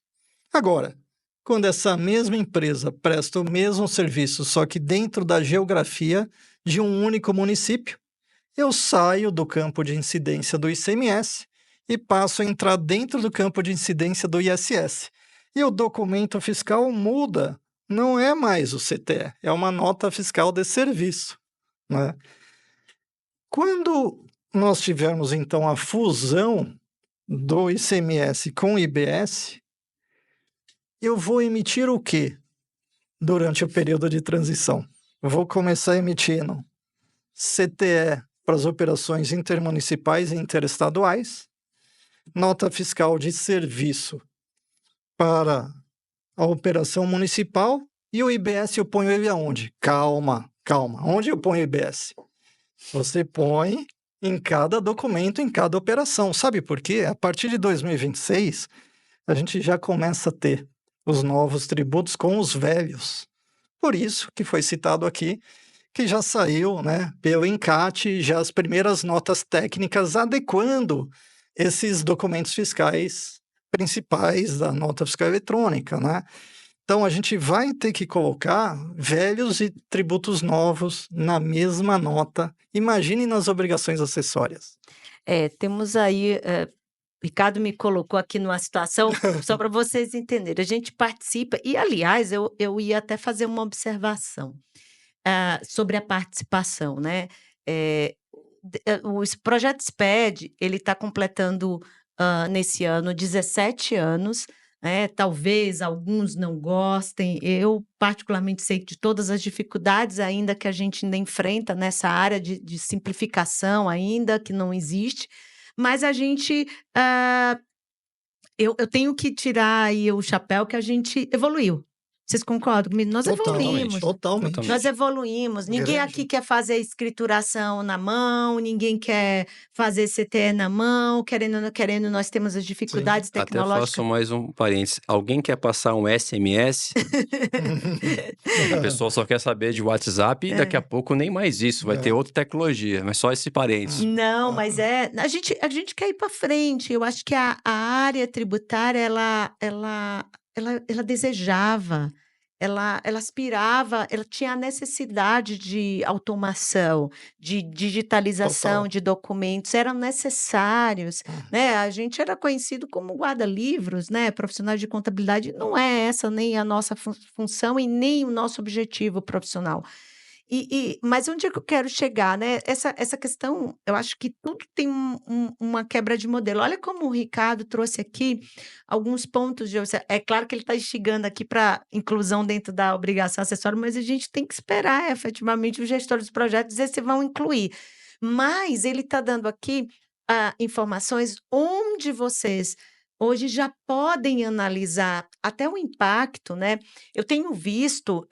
Speaker 2: Agora, quando essa mesma empresa presta o mesmo serviço, só que dentro da geografia de um único município, eu saio do campo de incidência do ICMS e passo a entrar dentro do campo de incidência do ISS. E o documento fiscal muda, não é mais o CTE, é uma nota fiscal de serviço, né? Quando nós tivermos, então, a fusão do ICMS com o IBS, eu vou emitir o quê durante o período de transição? Eu vou começar emitindo CTE para as operações intermunicipais e interestaduais, nota fiscal de serviço para a operação municipal, e o IBS eu ponho ele aonde? Calma. Onde eu ponho o IBS? Você põe em cada documento, em cada operação. Sabe por quê? A partir de 2026, a gente já começa a ter os novos tributos com os velhos. Por isso que foi citado aqui, que já saiu, né, pelo ENCAT, já as primeiras notas técnicas adequando esses documentos fiscais principais da nota fiscal eletrônica, né? Então, a gente vai ter que colocar velhos e tributos novos na mesma nota. Imagine nas obrigações acessórias.
Speaker 1: Temos aí... Ricardo me colocou aqui numa situação, só para vocês entenderem. A gente participa, e aliás, eu ia até fazer uma observação sobre a participação, né? O projeto SPED, ele está completando nesse ano 17 anos, né? Talvez alguns não gostem, eu particularmente sei de todas as dificuldades ainda que a gente ainda enfrenta nessa área de simplificação ainda, que não existe, mas a gente, eu tenho que tirar aí o chapéu que a gente evoluiu. Vocês concordam comigo? Nós evoluímos.
Speaker 2: Totalmente.
Speaker 1: Nós evoluímos. Ninguém aqui quer fazer escrituração na mão, ninguém quer fazer CTE na mão, querendo ou não querendo, nós temos as dificuldades tecnológicas.
Speaker 3: Até faço mais um parênteses. Alguém quer passar um SMS? O pessoal só quer saber de WhatsApp e daqui a pouco nem mais isso. Vai ter outra tecnologia, mas só esse parênteses.
Speaker 1: Não, mas a gente quer ir para frente. Eu acho que a área tributária, ela ela desejava, ela aspirava, ela tinha a necessidade de automação, de digitalização
Speaker 2: Total.
Speaker 1: de documentos, eram necessários, né? A gente era conhecido como guarda-livros, né? Profissional de contabilidade, não é essa nem a nossa função e nem o nosso objetivo profissional. Mas onde é que eu quero chegar, né? Essa questão, eu acho que tudo tem uma quebra de modelo. Olha como o Ricardo trouxe aqui alguns pontos de. É claro que ele está instigando aqui para inclusão dentro da obrigação acessória, mas a gente tem que esperar efetivamente os gestores dos projetos dizer se vão incluir. Mas ele está dando aqui informações onde vocês hoje já podem analisar até o impacto, né? Eu tenho visto.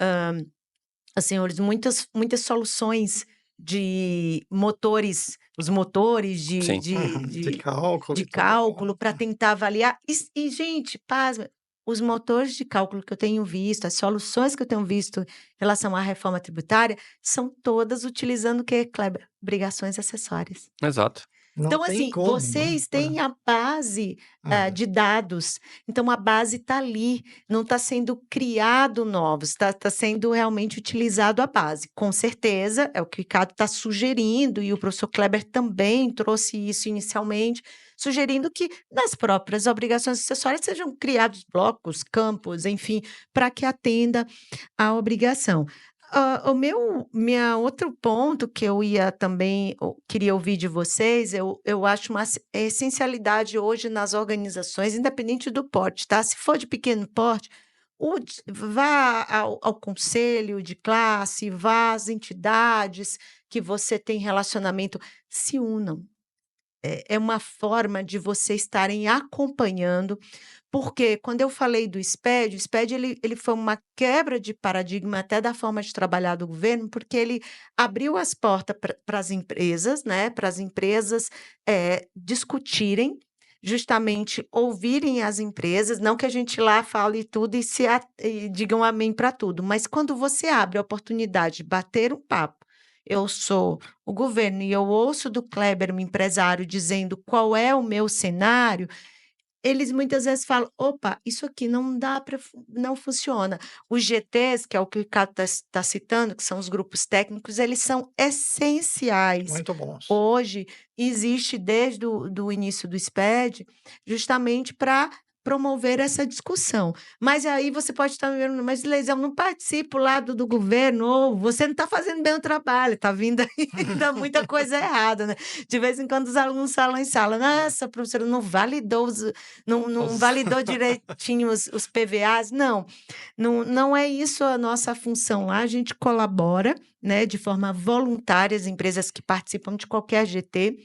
Speaker 1: Senhores, muitas soluções de motores, os motores de
Speaker 3: Sim.
Speaker 1: de
Speaker 2: De
Speaker 1: de
Speaker 2: cálculo
Speaker 1: de
Speaker 2: e tudo
Speaker 1: cálculo para
Speaker 2: mais.
Speaker 1: tentar avaliar. Gente, pasma, os motores de cálculo que eu tenho visto, as soluções que eu tenho visto em relação à reforma tributária, são todas utilizando o quê, Kleber? Obrigações acessórias.
Speaker 3: Exato.
Speaker 2: Não
Speaker 1: Então,
Speaker 2: tem
Speaker 1: assim,
Speaker 2: como, né?
Speaker 1: vocês têm a base,
Speaker 2: É.
Speaker 1: de dados, então a base está ali, não está sendo criado novos, está sendo realmente utilizado a base. Com certeza, é o que o Ricardo está sugerindo, e o professor Kleber também trouxe isso inicialmente, sugerindo que nas próprias obrigações acessórias sejam criados blocos, campos, enfim, para que atenda à obrigação. Minha outro ponto que eu ia também queria ouvir de vocês, eu acho uma essencialidade hoje nas organizações, independente do porte, tá? Se for de pequeno porte, vá ao conselho de classe, vá às entidades que você tem relacionamento, se unam. É uma forma de vocês estarem acompanhando, porque quando eu falei do SPED, o SPED ele foi uma quebra de paradigma até da forma de trabalhar do governo, porque ele abriu as portas para as empresas, né, para as empresas, discutirem, justamente ouvirem as empresas, não que a gente lá fale tudo e digam amém para tudo, mas quando você abre a oportunidade de bater um papo, eu sou o governo e eu ouço do Kleber, um empresário, dizendo qual é o meu cenário, eles muitas vezes falam: "Opa, isso aqui não dá para não funciona". Os GTs, que é o que o Ricardo está citando, que são os grupos técnicos, eles são essenciais.
Speaker 2: Muito bons.
Speaker 1: Hoje, existe desde o do início do SPED, justamente para promover essa discussão. Mas aí você pode estar me vendo: "Mas Leizão, não participo lá do governo", ou "Você não está fazendo bem o trabalho, está vindo aí ainda muita coisa errada", né. De vez em quando os alunos falam em sala: "Nossa, professora, não validou direitinho os PVAs". Não é isso a nossa função lá, a gente colabora, né, de forma voluntária, as empresas que participam de qualquer GT,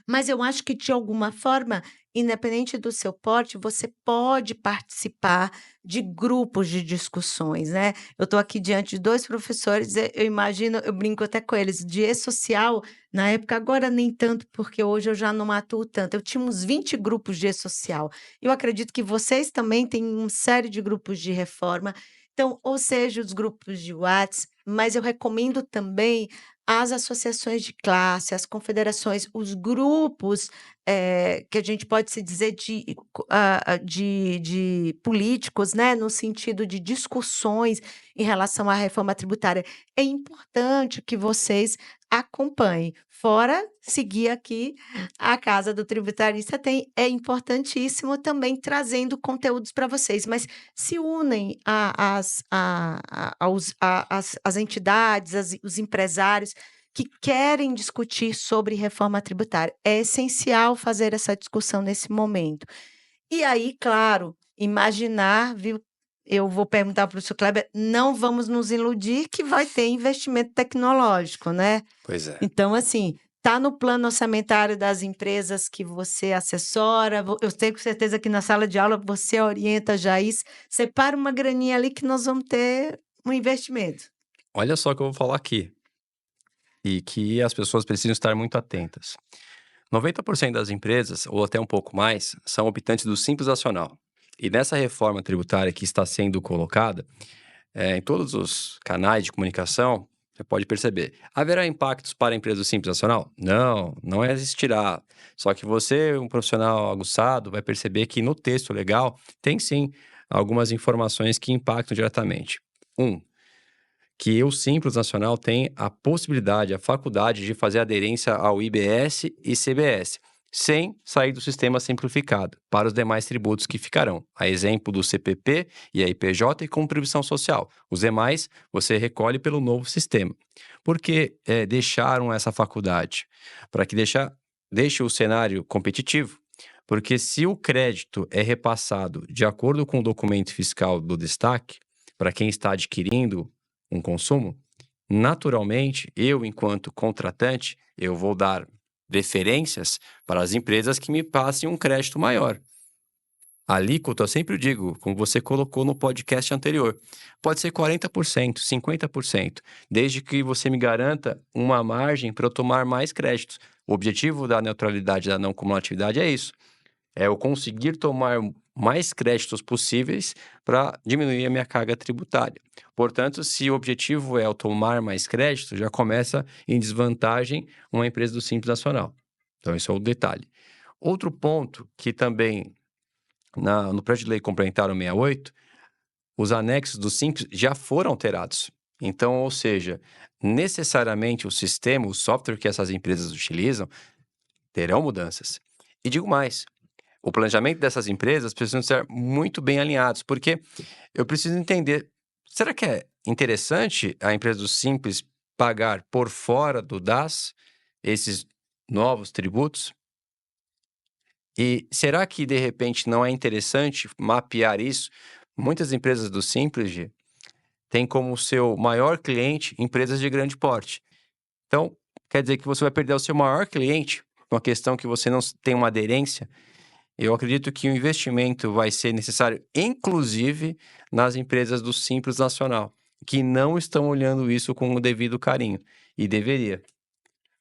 Speaker 1: mas eu acho que de alguma forma, independente do seu porte, você pode participar de grupos de discussões, né. Eu estou aqui diante de 2 professores, eu imagino, eu brinco até com eles, de E-social, na época, agora nem tanto, porque hoje eu já não atuo tanto, eu tinha uns 20 grupos de E-social. Eu acredito que vocês também têm uma série de grupos de reforma, então, ou seja, os grupos de Whats, mas eu recomendo também as associações de classe, as confederações, os grupos, que a gente pode se dizer de políticos, né, no sentido de discussões em relação à reforma tributária. É importante que vocês acompanhem. Fora seguir aqui a Casa do Tributarista é importantíssimo também trazendo conteúdos para vocês, mas se unem às entidades, os empresários que querem discutir sobre reforma tributária. É essencial fazer essa discussão nesse momento. E aí, claro, imaginar, viu? Eu vou perguntar para o professor Kleber, não vamos nos iludir que vai ter investimento tecnológico, né?
Speaker 3: Pois é.
Speaker 1: Então, assim, está no plano orçamentário das empresas que você assessora, eu tenho certeza que na sala de aula você orienta já isso, separa uma graninha ali que nós vamos ter um investimento.
Speaker 3: Olha só o que eu vou falar aqui, e que as pessoas precisam estar muito atentas. 90% das empresas, ou até um pouco mais, são optantes do Simples Nacional. E nessa reforma tributária que está sendo colocada, em todos os canais de comunicação, você pode perceber, haverá impactos para a empresa do Simples Nacional? Não existirá. Só que você, um profissional aguçado, vai perceber que no texto legal tem sim algumas informações que impactam diretamente. Que o Simples Nacional tem a possibilidade, a faculdade de fazer aderência ao IBS e CBS, sem sair do sistema simplificado, para os demais tributos que ficarão. A exemplo do CPP e a IPJ e contribuição social. Os demais, você recolhe pelo novo sistema. Por que deixaram essa faculdade? Para que deixe o cenário competitivo. Porque se o crédito é repassado de acordo com o documento fiscal do destaque, para quem está adquirindo um consumo, naturalmente, eu, enquanto contratante, eu vou dar deferências para as empresas que me passem um crédito maior. A alíquota, eu sempre digo, como você colocou no podcast anterior, pode ser 40%, 50%, desde que você me garanta uma margem para eu tomar mais créditos. O objetivo da neutralidade da não cumulatividade é isso. É eu conseguir tomar mais créditos possíveis para diminuir a minha carga tributária. Portanto, se o objetivo é eu tomar mais crédito, já começa em desvantagem uma empresa do Simples Nacional. Então, esse é o detalhe. Outro ponto que também, no projeto de lei complementar 68, os anexos do Simples já foram alterados. Então, ou seja, necessariamente o sistema, o software que essas empresas utilizam, terão mudanças. E digo mais, o planejamento dessas empresas precisa ser muito bem alinhados, porque eu preciso entender, será que é interessante a empresa do Simples pagar por fora do DAS esses novos tributos? E será que, de repente, não é interessante mapear isso? Muitas empresas do Simples têm como seu maior cliente empresas de grande porte. Então, quer dizer que você vai perder o seu maior cliente, uma questão que você não tem uma aderência. Eu acredito que o investimento vai ser necessário, inclusive, nas empresas do Simples Nacional, que não estão olhando isso com o devido carinho, e deveria.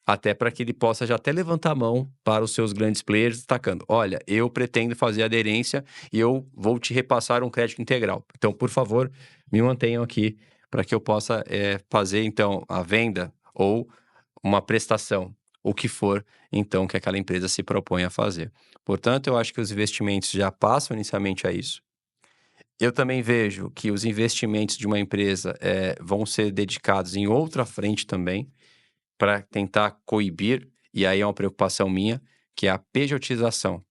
Speaker 3: Até para que ele possa já até levantar a mão para os seus grandes players, destacando, olha, eu pretendo fazer aderência e eu vou te repassar um crédito integral. Então, por favor, me mantenham aqui para que eu possa fazer, então, a venda ou uma prestação, o que for, então, que aquela empresa se propõe a fazer. Portanto, eu acho que os investimentos já passam inicialmente a isso. Eu também vejo que os investimentos de uma empresa vão ser dedicados em outra frente também, para tentar coibir, e aí é uma preocupação minha, que é a pejotização.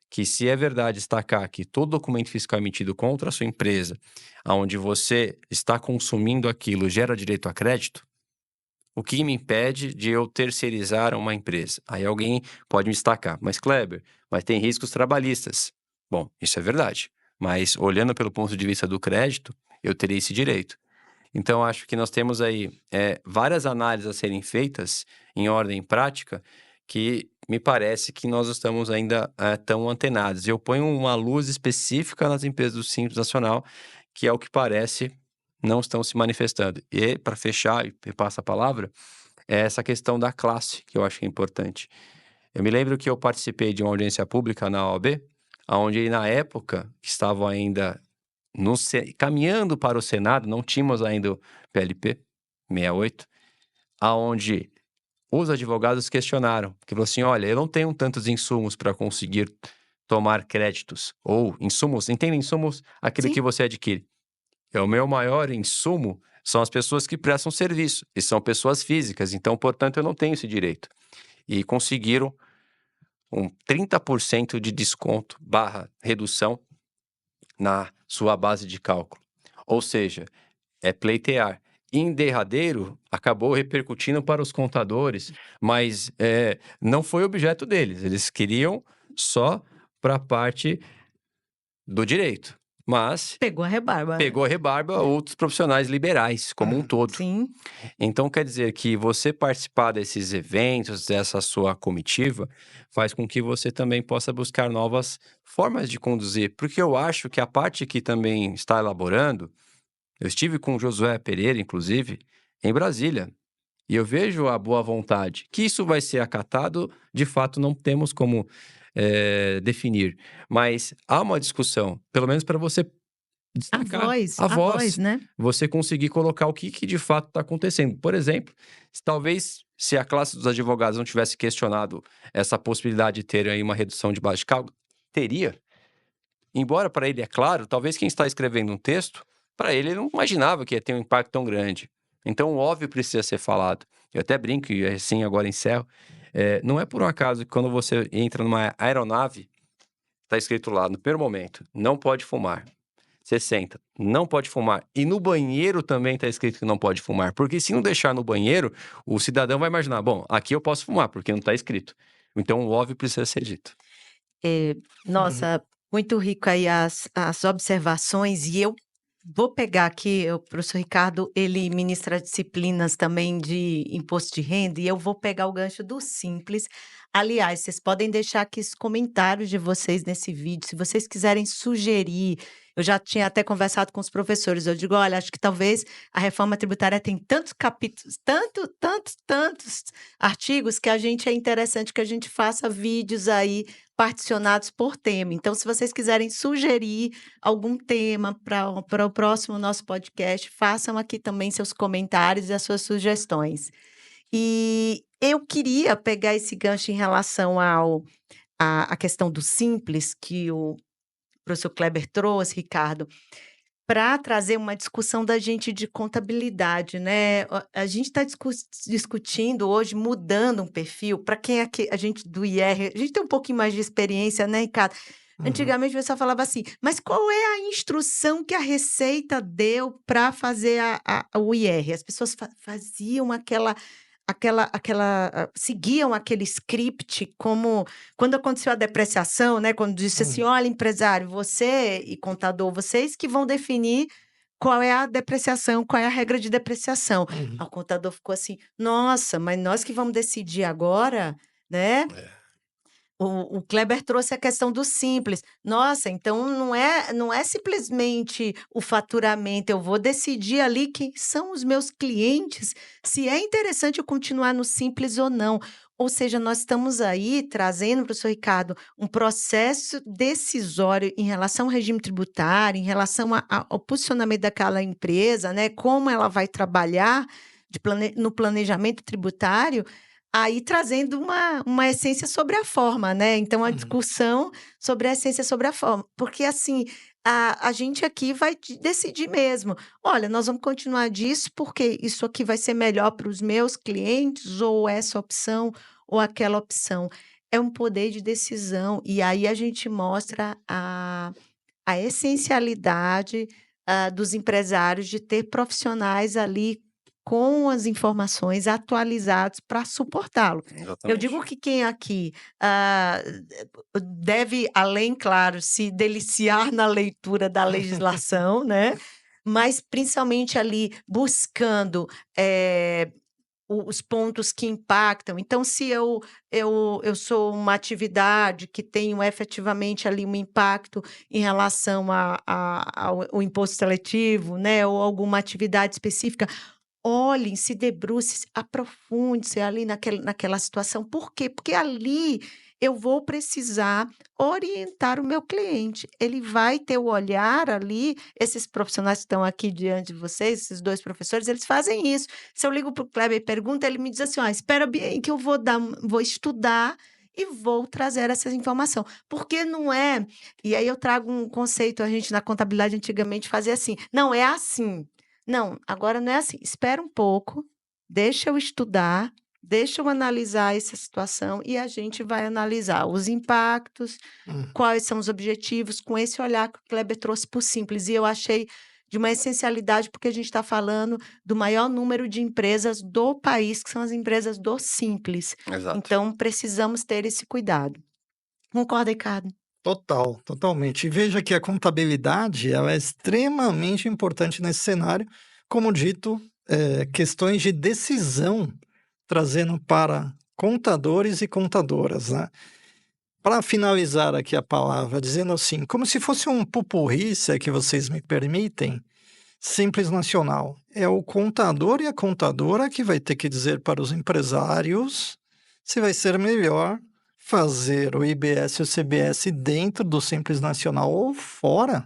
Speaker 3: Que se é verdade destacar que todo documento fiscal emitido contra a sua empresa, onde você está consumindo aquilo, gera direito a crédito, o que me impede de eu terceirizar uma empresa? Aí alguém pode me destacar, mas Kleber, mas tem riscos trabalhistas. Bom, isso é verdade, mas olhando pelo ponto de vista do crédito, eu teria esse direito. Então, acho que nós temos aí várias análises a serem feitas em ordem prática que me parece que nós estamos ainda tão antenados. Eu ponho uma luz específica nas empresas do Simples Nacional, que é o que parece não estão se manifestando. E, para fechar, e passa a palavra, é essa questão da classe, que eu acho que é importante. Eu me lembro que eu participei de uma audiência pública na OAB, onde na época estavam ainda caminhando para o Senado, não tínhamos ainda o PLP 68, aonde os advogados questionaram, que falou assim, olha, eu não tenho tantos insumos para conseguir tomar créditos, ou insumos, entende insumos? Aquele
Speaker 1: Sim.
Speaker 3: que você adquire. O meu maior insumo são as pessoas que prestam serviço, e são pessoas físicas, então, portanto, eu não tenho esse direito. E conseguiram um 30% de desconto / redução na sua base de cálculo. Ou seja, é pleitear. Em derradeiro, acabou repercutindo para os contadores, mas não foi objeto deles. Eles queriam só para a parte do direito. Mas
Speaker 1: Pegou a rebarba.
Speaker 3: pegou a rebarba outros profissionais liberais, como um todo.
Speaker 1: Sim.
Speaker 3: Então, quer dizer que você participar desses eventos, dessa sua comitiva, faz com que você também possa buscar novas formas de conduzir. Porque eu acho que a parte que também está elaborando, eu estive com o Josué Pereira, inclusive, em Brasília, e eu vejo a boa vontade. Que isso vai ser acatado, de fato, não temos como definir. Mas há uma discussão, pelo menos para você destacar
Speaker 1: A voz, né?
Speaker 3: você conseguir colocar o que de fato está acontecendo. Por exemplo, talvez se a classe dos advogados não tivesse questionado essa possibilidade de ter aí uma redução de base de cálculo, teria. embora para ele é claro, talvez quem está escrevendo um texto, para ele não imaginava que ia ter um impacto tão grande. Então, o óbvio precisa ser falado. Eu até brinco, e assim agora encerro, não é por um acaso que quando você entra numa aeronave, está escrito lá, no primeiro momento, não pode fumar. Você senta, não pode fumar. E no banheiro também está escrito que não pode fumar. Porque se não deixar no banheiro, o cidadão vai imaginar, bom, aqui eu posso fumar, porque não está escrito. Então, o óbvio precisa ser dito.
Speaker 1: Nossa, muito rico aí as observações, e eu vou pegar aqui, o professor Ricardo, ele ministra disciplinas também de imposto de renda, e eu vou pegar o gancho do Simples. Aliás, vocês podem deixar aqui os comentários de vocês nesse vídeo, se vocês quiserem sugerir. Eu já tinha até conversado com os professores, eu digo, olha, acho que talvez a reforma tributária tem tantos capítulos, tantos artigos, que é interessante que a gente faça vídeos aí particionados por tema. Então, se vocês quiserem sugerir algum tema para o próximo nosso podcast, façam aqui também seus comentários e as suas sugestões. E eu queria pegar esse gancho em relação à questão do Simples, que o professor Kleber trouxe, Ricardo, para trazer uma discussão da gente de contabilidade, né? A gente está discutindo hoje, mudando um perfil, para quem é que a gente do IR, a gente tem um pouquinho mais de experiência, né, Ricardo? Antigamente o pessoal falava assim, mas qual é a instrução que a Receita deu para fazer o IR? As pessoas faziam seguiam aquele script, como quando aconteceu a depreciação, né? Quando disse assim, olha, empresário, você e contador, vocês que vão definir qual é a depreciação, qual é a regra de depreciação. O contador ficou assim, nossa, mas nós que vamos decidir agora, né? O Kleber trouxe a questão do simples. Nossa, então não é simplesmente o faturamento, eu vou decidir ali quem são os meus clientes, se é interessante eu continuar no simples ou não. Ou seja, nós estamos aí trazendo, professor Ricardo, um processo decisório em relação ao regime tributário, em relação ao posicionamento daquela empresa, né? Como ela vai trabalhar no planejamento tributário, aí trazendo uma essência sobre a forma, né? Então, a discussão sobre a essência sobre a forma. Porque, assim, a gente aqui vai decidir mesmo. Olha, nós vamos continuar disso porque isso aqui vai ser melhor para os meus clientes, ou essa opção, ou aquela opção. É um poder de decisão. E aí a gente mostra a essencialidade dos empresários de ter profissionais ali com as informações atualizadas para suportá-lo. Eu digo que quem aqui deve, além, claro, se deliciar na leitura da legislação, né? Mas principalmente ali buscando os pontos que impactam. Então, se eu sou uma atividade que tenho efetivamente ali um impacto em relação ao imposto seletivo, né? Ou alguma atividade específica, olhem, se debruce, aprofunde-se ali naquela situação. Por quê? Porque ali eu vou precisar orientar o meu cliente. Ele vai ter o olhar ali, esses profissionais que estão aqui diante de vocês, esses dois professores, eles fazem isso. Se eu ligo para o Kleber e pergunto, ele me diz assim, espera bem que eu vou estudar e vou trazer essa informação. Porque não é... E aí eu trago um conceito, a gente na contabilidade antigamente fazia assim, não, é assim. Não, agora não é assim. Espera um pouco, deixa eu estudar, deixa eu analisar essa situação e a gente vai analisar os impactos, quais são os objetivos, com esse olhar que o Kleber trouxe por simples. E eu achei de uma essencialidade, porque a gente está falando do maior número de empresas do país, que são as empresas do simples.
Speaker 3: Exato.
Speaker 1: Então, precisamos ter esse cuidado. Concorda, Ricardo?
Speaker 2: Totalmente. E veja que a contabilidade ela é extremamente importante nesse cenário, como dito, questões de decisão trazendo para contadores e contadoras, né? Para finalizar aqui a palavra, dizendo assim, como se fosse um pupurri, se é que vocês me permitem, Simples Nacional. É o contador e a contadora que vai ter que dizer para os empresários se vai ser melhor fazer o IBS e o CBS dentro do Simples Nacional ou fora.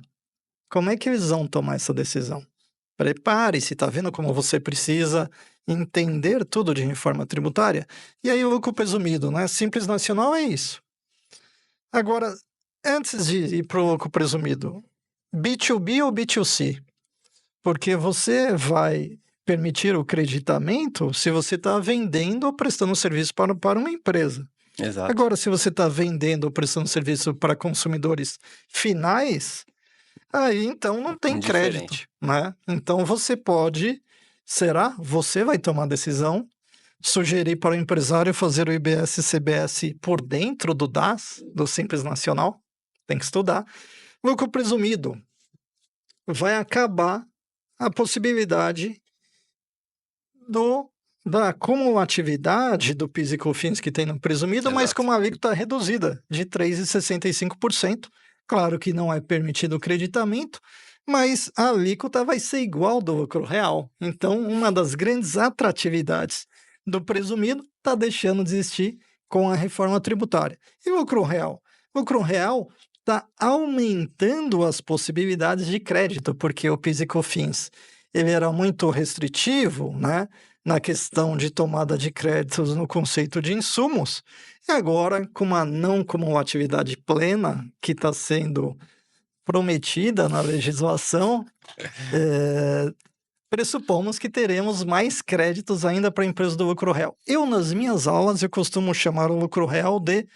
Speaker 2: Como é que eles vão tomar essa decisão? Prepare-se, tá vendo como você precisa entender tudo de reforma tributária? E aí o lucro presumido, né? Simples Nacional é isso. Agora, Antes de ir para o lucro presumido, B2B ou B2C? Porque você vai permitir o creditamento se você está vendendo ou prestando serviço para uma empresa.
Speaker 3: Exato.
Speaker 2: Agora, se você está vendendo ou prestando serviço para consumidores finais, aí então não tem crédito, né? Então você você vai tomar a decisão, sugerir para o empresário fazer o IBS-CBS por dentro do DAS, do Simples Nacional, tem que estudar. Lucro presumido vai acabar a possibilidade da cumulatividade do PIS e COFINS que tem no presumido,
Speaker 3: Exato.
Speaker 2: mas com uma alíquota reduzida de 3,65%. Claro que não é permitido o creditamento, mas a alíquota vai ser igual do lucro real. Então, uma das grandes atratividades do presumido está deixando de existir com a reforma tributária. E o lucro real? O lucro real está aumentando as possibilidades de crédito, porque o PIS e COFINS ele era muito restritivo, né, na questão de tomada de créditos no conceito de insumos, e agora, com uma não cumulatividade plena que está sendo prometida na legislação, pressupomos que teremos mais créditos ainda para a empresa do lucro real. Nas minhas aulas, eu costumo chamar o lucro real de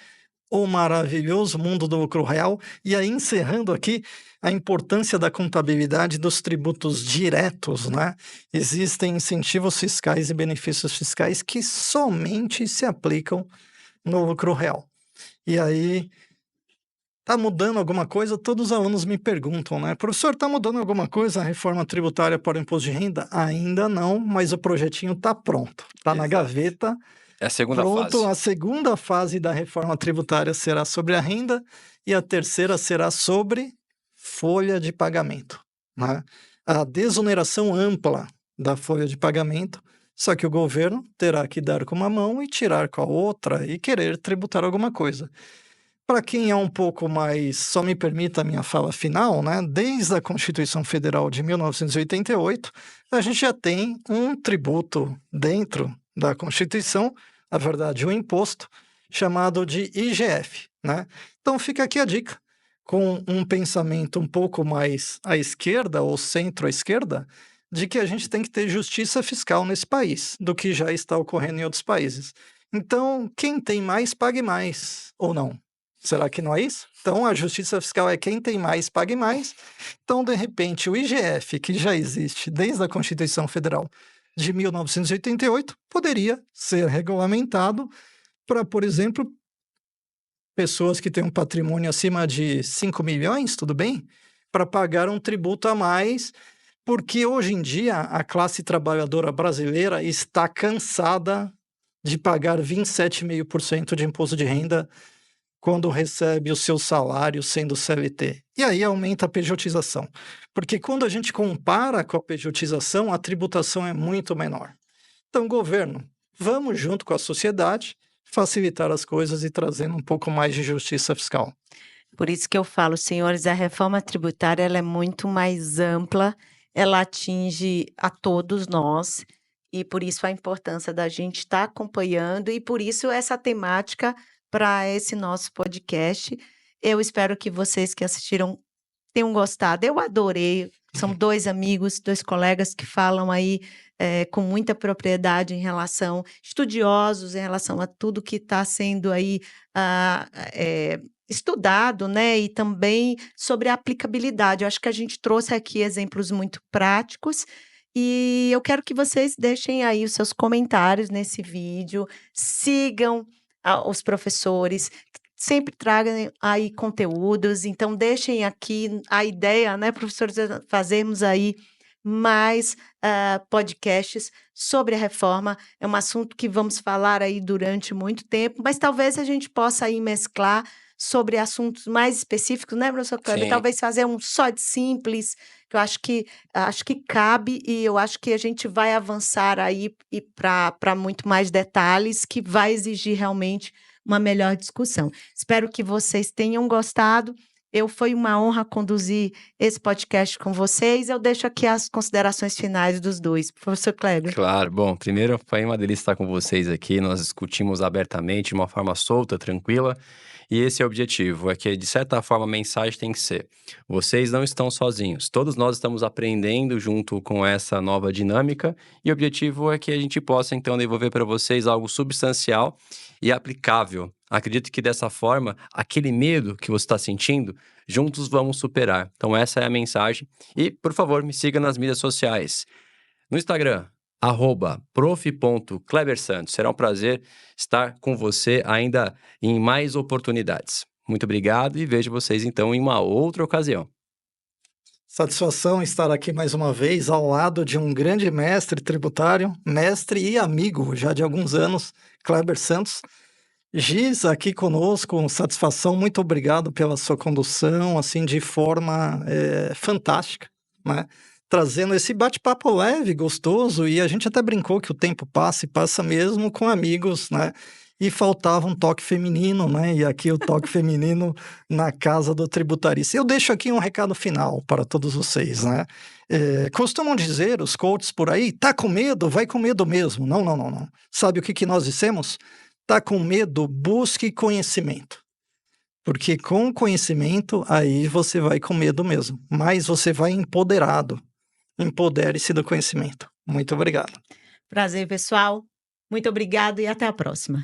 Speaker 2: o maravilhoso mundo do lucro real, e aí encerrando aqui a importância da contabilidade dos tributos diretos, né? Existem incentivos fiscais e benefícios fiscais que somente se aplicam no lucro real. E aí, tá mudando alguma coisa? Todos os alunos me perguntam, né? Professor, tá mudando alguma coisa a reforma tributária para o imposto de renda? Ainda não, mas o projetinho tá pronto, tá na gaveta.
Speaker 3: É a segunda
Speaker 2: Pronto,
Speaker 3: fase.
Speaker 2: a segunda fase da reforma tributária será sobre a renda e a terceira será sobre folha de pagamento, né? A desoneração ampla da folha de pagamento, só que o governo terá que dar com uma mão e tirar com a outra e querer tributar alguma coisa. Para quem é um pouco mais, só me permita a minha fala final, né? Desde a Constituição Federal de 1988, a gente já tem um tributo dentro da Constituição, na verdade, um imposto chamado de IGF, né? Então fica aqui a dica, com um pensamento um pouco mais à esquerda ou centro-esquerda, de que a gente tem que ter justiça fiscal nesse país, do que já está ocorrendo em outros países. Então, quem tem mais, pague mais, ou não? Será que não é isso? Então, a justiça fiscal é quem tem mais, pague mais. Então, de repente, o IGF, que já existe desde a Constituição Federal de 1988, poderia ser regulamentado para, por exemplo, pessoas que têm um patrimônio acima de 5 milhões, tudo bem? Para pagar um tributo a mais, porque hoje em dia a classe trabalhadora brasileira está cansada de pagar 27,5% de imposto de renda quando recebe o seu salário sendo CLT. E aí aumenta a pejotização. Porque quando a gente compara com a pejotização, a tributação é muito menor. Então, governo, vamos junto com a sociedade facilitar as coisas e trazendo um pouco mais de justiça fiscal.
Speaker 1: Por isso que eu falo, senhores, a reforma tributária ela é muito mais ampla, ela atinge a todos nós, e por isso a importância da gente estar acompanhando, e por isso essa temática para esse nosso podcast. Eu espero que vocês que assistiram tenham gostado. Eu adorei. São dois amigos, dois colegas que falam aí com muita propriedade em relação, estudiosos em relação a tudo que está sendo aí estudado, né? E também sobre a aplicabilidade. Eu acho que a gente trouxe aqui exemplos muito práticos. E eu quero que vocês deixem aí os seus comentários nesse vídeo, sigam os professores, sempre tragam aí conteúdos, então deixem aqui a ideia, né, professores, fazermos aí mais podcasts sobre a reforma. É um assunto que vamos falar aí durante muito tempo, mas talvez a gente possa aí mesclar sobre assuntos mais específicos, né, professor Kleber? Talvez fazer um só de simples, que eu acho que cabe, e eu acho que a gente vai avançar aí para muito mais detalhes, que vai exigir realmente uma melhor discussão. Espero que vocês tenham gostado. Foi uma honra conduzir esse podcast com vocês. Eu deixo aqui as considerações finais dos dois. Professor Kleber.
Speaker 3: Claro. Bom, primeiro foi uma delícia estar com vocês aqui. Nós discutimos abertamente, de uma forma solta, tranquila. E esse é o objetivo, é que de certa forma a mensagem tem que ser: vocês não estão sozinhos, todos nós estamos aprendendo junto com essa nova dinâmica, e o objetivo é que a gente possa então devolver para vocês algo substancial e aplicável. Acredito que dessa forma, aquele medo que você está sentindo, juntos vamos superar. Então essa é a mensagem. E, por favor, me siga nas mídias sociais. No Instagram, @prof.klebersantos. Será um prazer estar com você ainda em mais oportunidades. Muito obrigado e vejo vocês então em uma outra ocasião.
Speaker 2: Satisfação estar aqui mais uma vez ao lado de um grande mestre tributário, mestre e amigo já de alguns anos, Kleber Santos. Giz, aqui conosco, satisfação, muito obrigado pela sua condução, assim, de forma fantástica, né? Trazendo esse bate-papo leve, gostoso, e a gente até brincou que o tempo passa e passa mesmo com amigos, né? E faltava um toque feminino, né? E aqui o toque feminino na casa do tributarista. Eu deixo aqui um recado final para todos vocês, né? Costumam dizer, os coaches por aí, tá com medo? Vai com medo mesmo. Não, não, não, não. Sabe o que nós dissemos? Tá com medo? Busque conhecimento. Porque com conhecimento, aí você vai com medo mesmo. Mas você vai empoderado. Empodere-se do conhecimento. Muito obrigado.
Speaker 1: Prazer, pessoal. Muito obrigado e até a próxima.